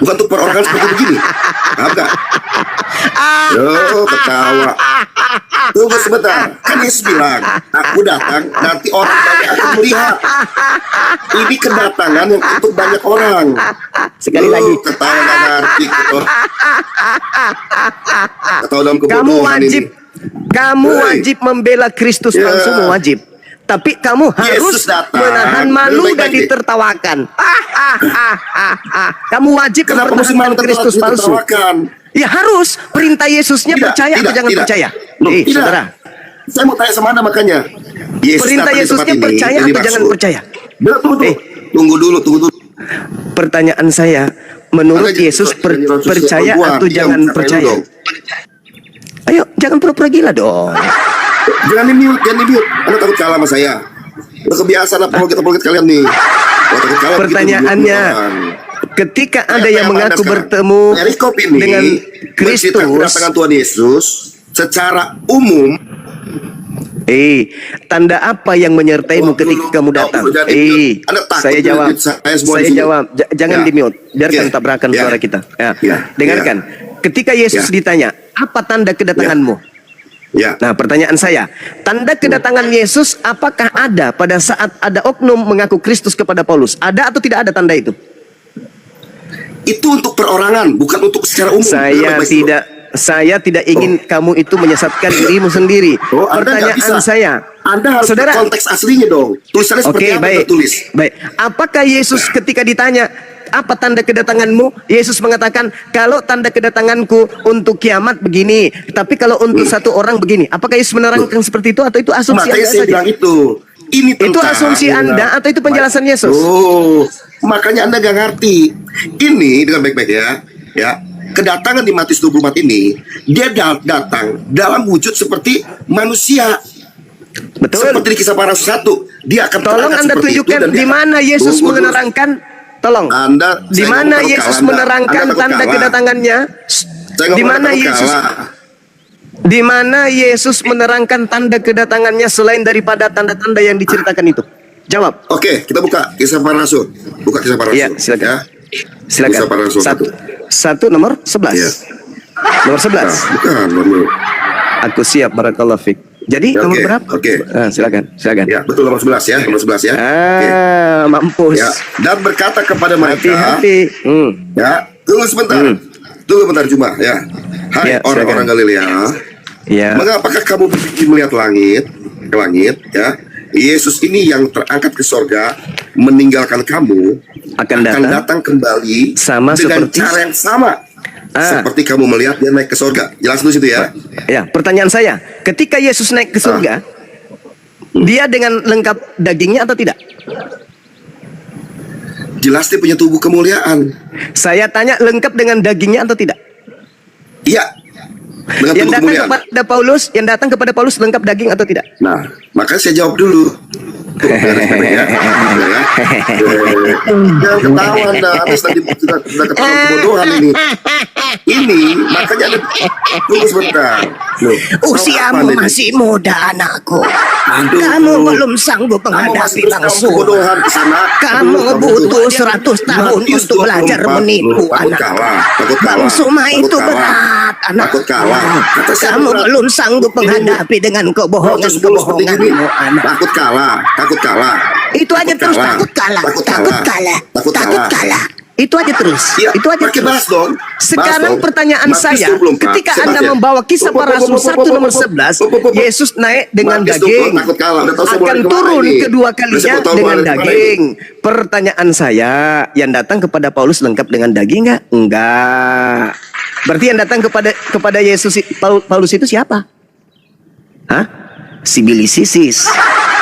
bukan untuk perorangan seperti begini. Paham gak? Ketawa. Tunggu sebentar, kan Yesus bilang, aku datang, nanti orang banyak akan melihat. Ini kedatangan yang untuk banyak orang. Sekali lagi. Ketawa gak ngerti. Ketawa dalam kebodohan ini. Kamu wajib membela Kristus palsu, wajib. Tapi kamu harus menahan malu dan ditertawakan. Kamu wajib menahan Kristus palsu. Ya harus. Perintah Yesusnya percaya atau jangan percaya? Saudara, Saya mau tanya sama Anda makanya. Perintah datang di Yesus tempat ini ini, percaya yang atau dimaksud. jangan percaya? Tunggu dulu. Pertanyaan saya, menurut Makanya Yesus jangan percaya perempuan, atau diam, jangan kata lu percaya? dong. Ayo, jangan pura-pura gila dong. Jangan di mute. Anda takut kalah sama saya. Udah kebiasaan apologet kalian nih. Takut kalah begitu, Pertanyaannya, ketika ada yang mengaku bertemu dengan Kristus, kedatangan Tuhan Yesus secara umum, tanda apa yang menyertaimu ketika kamu datang? Saya jawab. Jangan di mute. Biarkan tabrakan suara kita. Dengarkan. Ketika Yesus ditanya, apa tanda kedatanganmu? Nah, pertanyaan saya, tanda kedatangan Yesus apakah ada pada saat ada oknum mengaku Kristus kepada Paulus? Ada atau tidak ada tanda itu? Itu untuk perorangan, bukan untuk secara umum. Saya tidak ingin kamu itu menyesatkan dirimu sendiri. Pertanyaan saya, Anda harus saudara, konteks aslinya dong. Tulisannya seperti apa tertulis? Baik. Apakah Yesus ketika ditanya apa tanda kedatanganmu, Yesus mengatakan kalau tanda kedatanganku untuk kiamat begini, tapi kalau untuk satu orang begini. Apakah Yesus menerangkan seperti itu atau itu asumsi Makanya Anda saya saja? bilang ini Itu asumsi Anda atau itu penjelasan Yesus? Makanya Anda gak ngerti. Ini dengan baik-baik ya. Kedatangan di Matius 24 ini, dia datang dalam wujud seperti manusia. Betul. Seperti di Kisah Para Rasul 1, dia akan tolong Anda tunjukkan di mana Yesus menerangkan. Tolong. Di mana Yesus menerangkan tanda kedatangannya? Di mana Yesus menerangkan tanda kedatangannya selain daripada tanda-tanda yang diceritakan itu? Jawab. Oke, kita buka Kisah Para Rasul. Buka Kisah Para Rasul. Iya, silakan. Ya. Silakan. Kisah Para Rasul Satu nomor 11. Iya. Nomor 11. Bukan. Aku siap, barakallahu fik. Jadi nomor berapa? Silakan. Ya, betul nomor 11 ya, mampus. Ya. Dan berkata kepada mereka, hati-hati. Ya, tunggu sebentar. Tunggu bentar Juma ya. Hai orang-orang Galilea. Ya. Mengapakah kamu berpikir melihat ke langit ya? Yesus ini yang terangkat ke sorga meninggalkan kamu akan datang kembali sama dengan seperti cara yang sama seperti kamu melihat dia naik ke sorga. Jelas dulu situ ya. Ya, pertanyaan saya, ketika Yesus naik ke surga, dia dengan lengkap dagingnya atau tidak? Jelas dia punya tubuh kemuliaan. Saya tanya, lengkap dengan dagingnya atau tidak? Iya. Dengan yang tubuh datang kemuliaan. kepada Paulus lengkap daging atau tidak? Nah, makanya saya jawab dulu. Jangan ketawa Anda, sudah ketawa kebodohan ini. Ini makanya Anda tunggu sebentar. Usiamu masih muda anakku. Kamu belum sanggup menghadapi langsung. Kamu butuh 100 tahun untuk belajar menipu anak. Bang Suma itu berat anak. Kamu belum sanggup menghadapi dengan kebohongan-kebohonganmu anak. Takut kalah. Itu aja terus takut kalah. Itu aja terus. Itu aja terus. Dong. Sekarang pertanyaan saya, ketika Anda membawa Kisah Para Rasul 1 nomor 11, Yesus naik dengan daging, akan turun kedua kalinya dengan daging. Pertanyaan saya, yang datang kepada Paulus lengkap dengan daging nggak? Enggak. Berarti yang datang kepada Yesus Paulus itu siapa? Hah? Sibilisisis.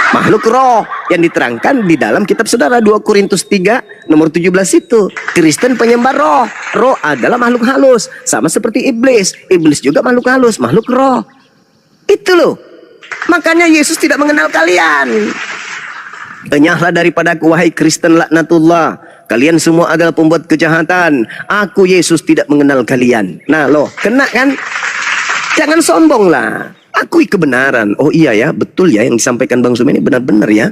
Makhluk roh yang diterangkan di dalam kitab saudara 2 Korintus 3 nomor 17 itu. Kristen penyembah roh. Roh adalah makhluk halus, sama seperti iblis. Iblis juga makhluk halus, makhluk roh. Itu loh. Makanya Yesus tidak mengenal kalian. Enyahlah daripadaku wahai Kristen laknatullah. Kalian semua adalah pembuat kejahatan. Aku Yesus tidak mengenal kalian. Nah loh, kena kan? Jangan sombong lah. Akui kebenaran. Oh iya ya, betul ya yang disampaikan Bang Sum ini benar-benar ya.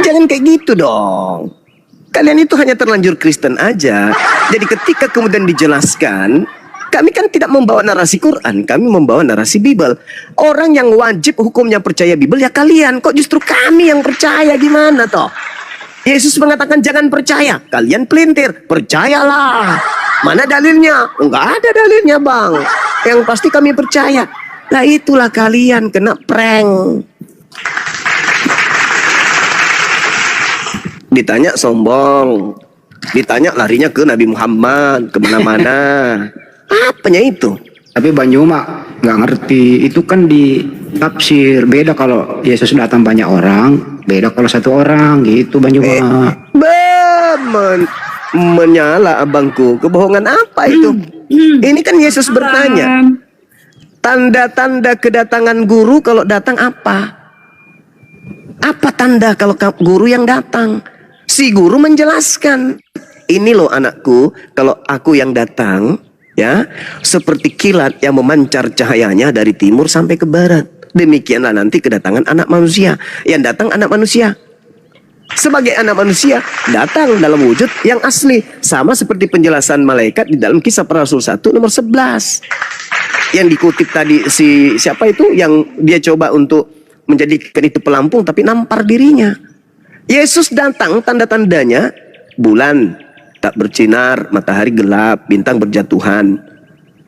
Jangan kayak gitu dong. Kalian itu hanya terlanjur Kristen aja. Jadi ketika kemudian dijelaskan, kami kan tidak membawa narasi Quran, kami membawa narasi Bible. Orang yang wajib hukumnya percaya Bible ya kalian. Kok justru kami yang percaya, gimana toh? Yesus mengatakan jangan percaya. Kalian pelintir, percayalah. Mana dalilnya? Enggak ada dalilnya bang. Yang pasti kami percaya. Lah itulah kalian kena prank. Ditanya sombong. Ditanya larinya ke Nabi Muhammad. Kemana-mana. Apanya itu? Tapi Bang Juma nggak ngerti, itu kan di tafsir beda kalau Yesus datang banyak orang, beda kalau satu orang gitu Bang Juma. Menyala abangku, kebohongan apa itu? Ini kan Yesus bertanya, tanda-tanda kedatangan guru kalau datang apa? Apa tanda kalau guru yang datang? Si guru menjelaskan, ini loh anakku, kalau aku yang datang, ya, seperti kilat yang memancar cahayanya dari timur sampai ke barat. Demikianlah nanti kedatangan anak manusia. Yang datang anak manusia. Sebagai anak manusia, datang dalam wujud yang asli. Sama seperti penjelasan malaikat di dalam Kisah Para Rasul 1 nomor 11. Yang dikutip tadi siapa itu yang dia coba untuk menjadikan itu pelampung tapi nampar dirinya. Yesus datang, tanda-tandanya bulan tak bersinar, matahari gelap, bintang berjatuhan.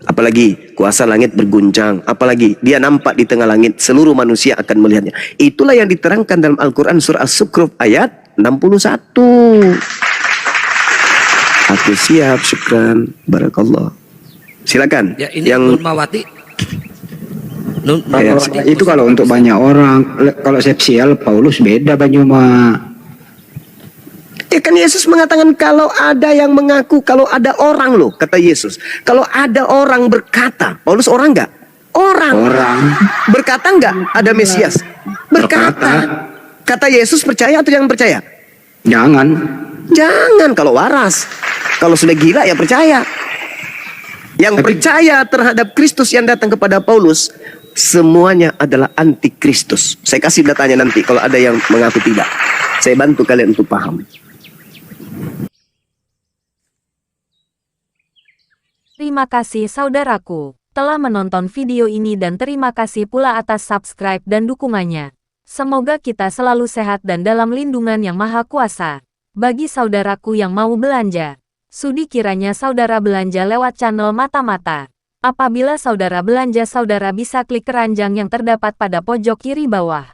Apalagi kuasa langit berguncang. Apalagi dia nampak di tengah langit, seluruh manusia akan melihatnya. Itulah yang diterangkan dalam Al-Quran surah As-Zukhruf ayat 61. Aku siap, syukran, barakallah. Silakan. Ya, ini yang Nun Mawati. Itu kalau untuk banyak orang, kalau sepsial Paulus beda Bang Juma. Ya kan Yesus mengatakan kalau ada yang mengaku, kalau ada orang loh, kata Yesus. Kalau ada orang berkata, Paulus orang nggak? Orang. Berkata nggak ada Mesias? Berkata. Kata Yesus percaya atau jangan percaya? Jangan. Jangan kalau waras. Kalau sudah gila ya percaya. Yang percaya terhadap Kristus yang datang kepada Paulus, semuanya adalah antikristus. Saya kasih datanya nanti kalau ada yang mengaku tidak. Saya bantu kalian untuk paham. Terima kasih saudaraku telah menonton video ini dan terima kasih pula atas subscribe dan dukungannya. Semoga kita selalu sehat dan dalam lindungan yang maha kuasa. Bagi saudaraku yang mau belanja, sudi kiranya saudara belanja lewat channel Mata-Mata. Apabila saudara belanja, saudara bisa klik keranjang yang terdapat pada pojok kiri bawah.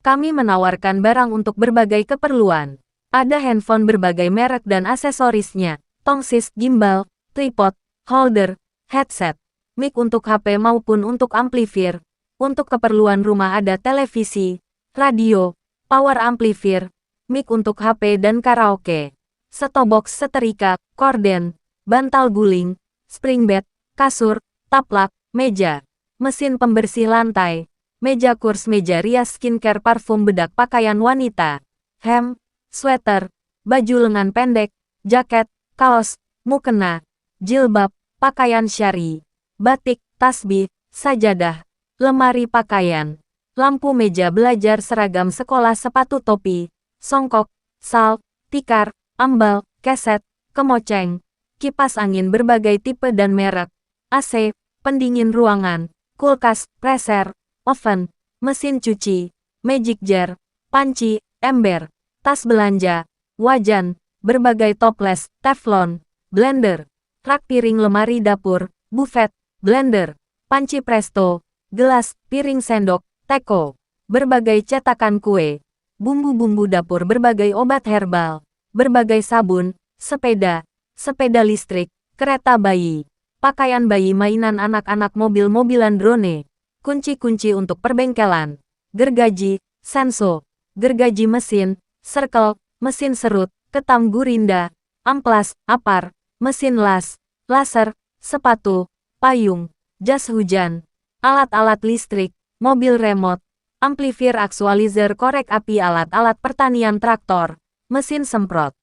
Kami menawarkan barang untuk berbagai keperluan. Ada handphone berbagai merek dan aksesorisnya, tongsis, gimbal, tripod, holder, headset, mic untuk HP maupun untuk amplifier. Untuk keperluan rumah ada televisi, radio, power amplifier, mic untuk HP dan karaoke, setobox, setrika, korden, bantal guling, spring bed, kasur, taplak, meja, mesin pembersih lantai, meja kurs, meja rias, skincare, parfum, bedak, pakaian wanita, hem, sweater, baju lengan pendek, jaket, kaos, mukena, jilbab, pakaian syari, batik, tasbih, sajadah, lemari pakaian, lampu, meja belajar, seragam sekolah, sepatu, topi, songkok, sal, tikar, ambal, keset, kemoceng, kipas angin berbagai tipe dan merek, AC, pendingin ruangan, kulkas, freezer, oven, mesin cuci, magic jar, panci, ember, tas belanja, wajan, berbagai toples, teflon, blender, rak piring, lemari dapur, buffet, blender, panci presto, gelas, piring sendok, teko, berbagai cetakan kue, bumbu-bumbu dapur, berbagai obat herbal, berbagai sabun, sepeda, sepeda listrik, kereta bayi, pakaian bayi, mainan anak-anak, mobil-mobilan, drone, kunci-kunci untuk perbengkelan, gergaji, senso, gergaji mesin, circle, mesin serut, ketam gurinda, amplas, apar, mesin las, laser, sepatu, payung, jas hujan, alat-alat listrik, mobil remote, amplifier, aktualizer, korek api, alat-alat pertanian, traktor, mesin semprot,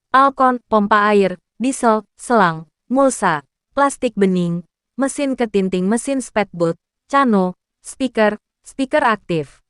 alkon, pompa air, diesel, selang, mulsa, plastik bening, mesin ketinting, mesin speedboat, cano, speaker, speaker aktif,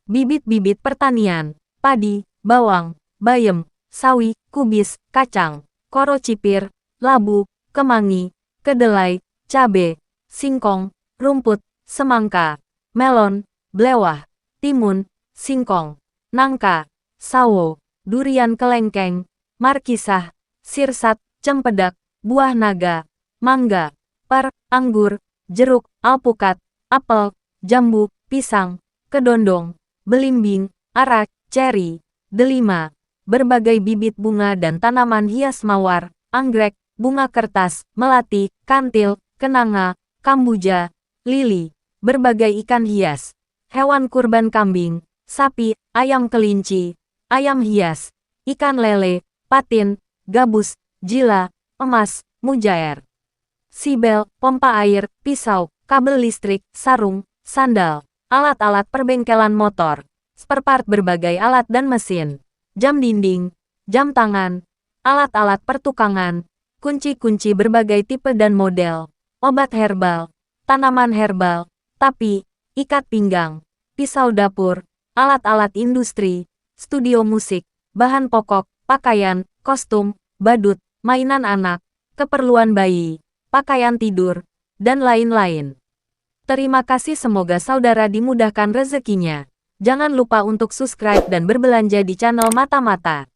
bibit-bibit pertanian, padi, bawang, bayam, sawi, kubis, kacang, koro cipir, labu, kemangi, kedelai, cabe, singkong, rumput, semangka, melon, blewah, timun, singkong, nangka, sawo, durian kelengkeng, markisah, sirsat, cempedak, buah naga, mangga, per, anggur, jeruk, alpukat, apel, jambu, pisang, kedondong, belimbing, arak, ceri, delima, berbagai bibit bunga dan tanaman hias, mawar, anggrek, bunga kertas, melati, kantil, kenanga, kambuja, lili, berbagai ikan hias, hewan kurban kambing, sapi, ayam kelinci, ayam hias, ikan lele, patin, gabus, jila, emas, mujair, sibel, pompa air, pisau, kabel listrik, sarung, sandal, alat-alat perbengkelan motor, spare part berbagai alat dan mesin, jam dinding, jam tangan, alat-alat pertukangan, kunci-kunci berbagai tipe dan model, obat herbal, tanaman herbal, tapi, ikat pinggang, pisau dapur, alat-alat industri, studio musik, bahan pokok, pakaian, kostum, badut, mainan anak, keperluan bayi, pakaian tidur, dan lain-lain. Terima kasih, semoga saudara dimudahkan rezekinya. Jangan lupa untuk subscribe dan berbelanja di channel Mata-Mata.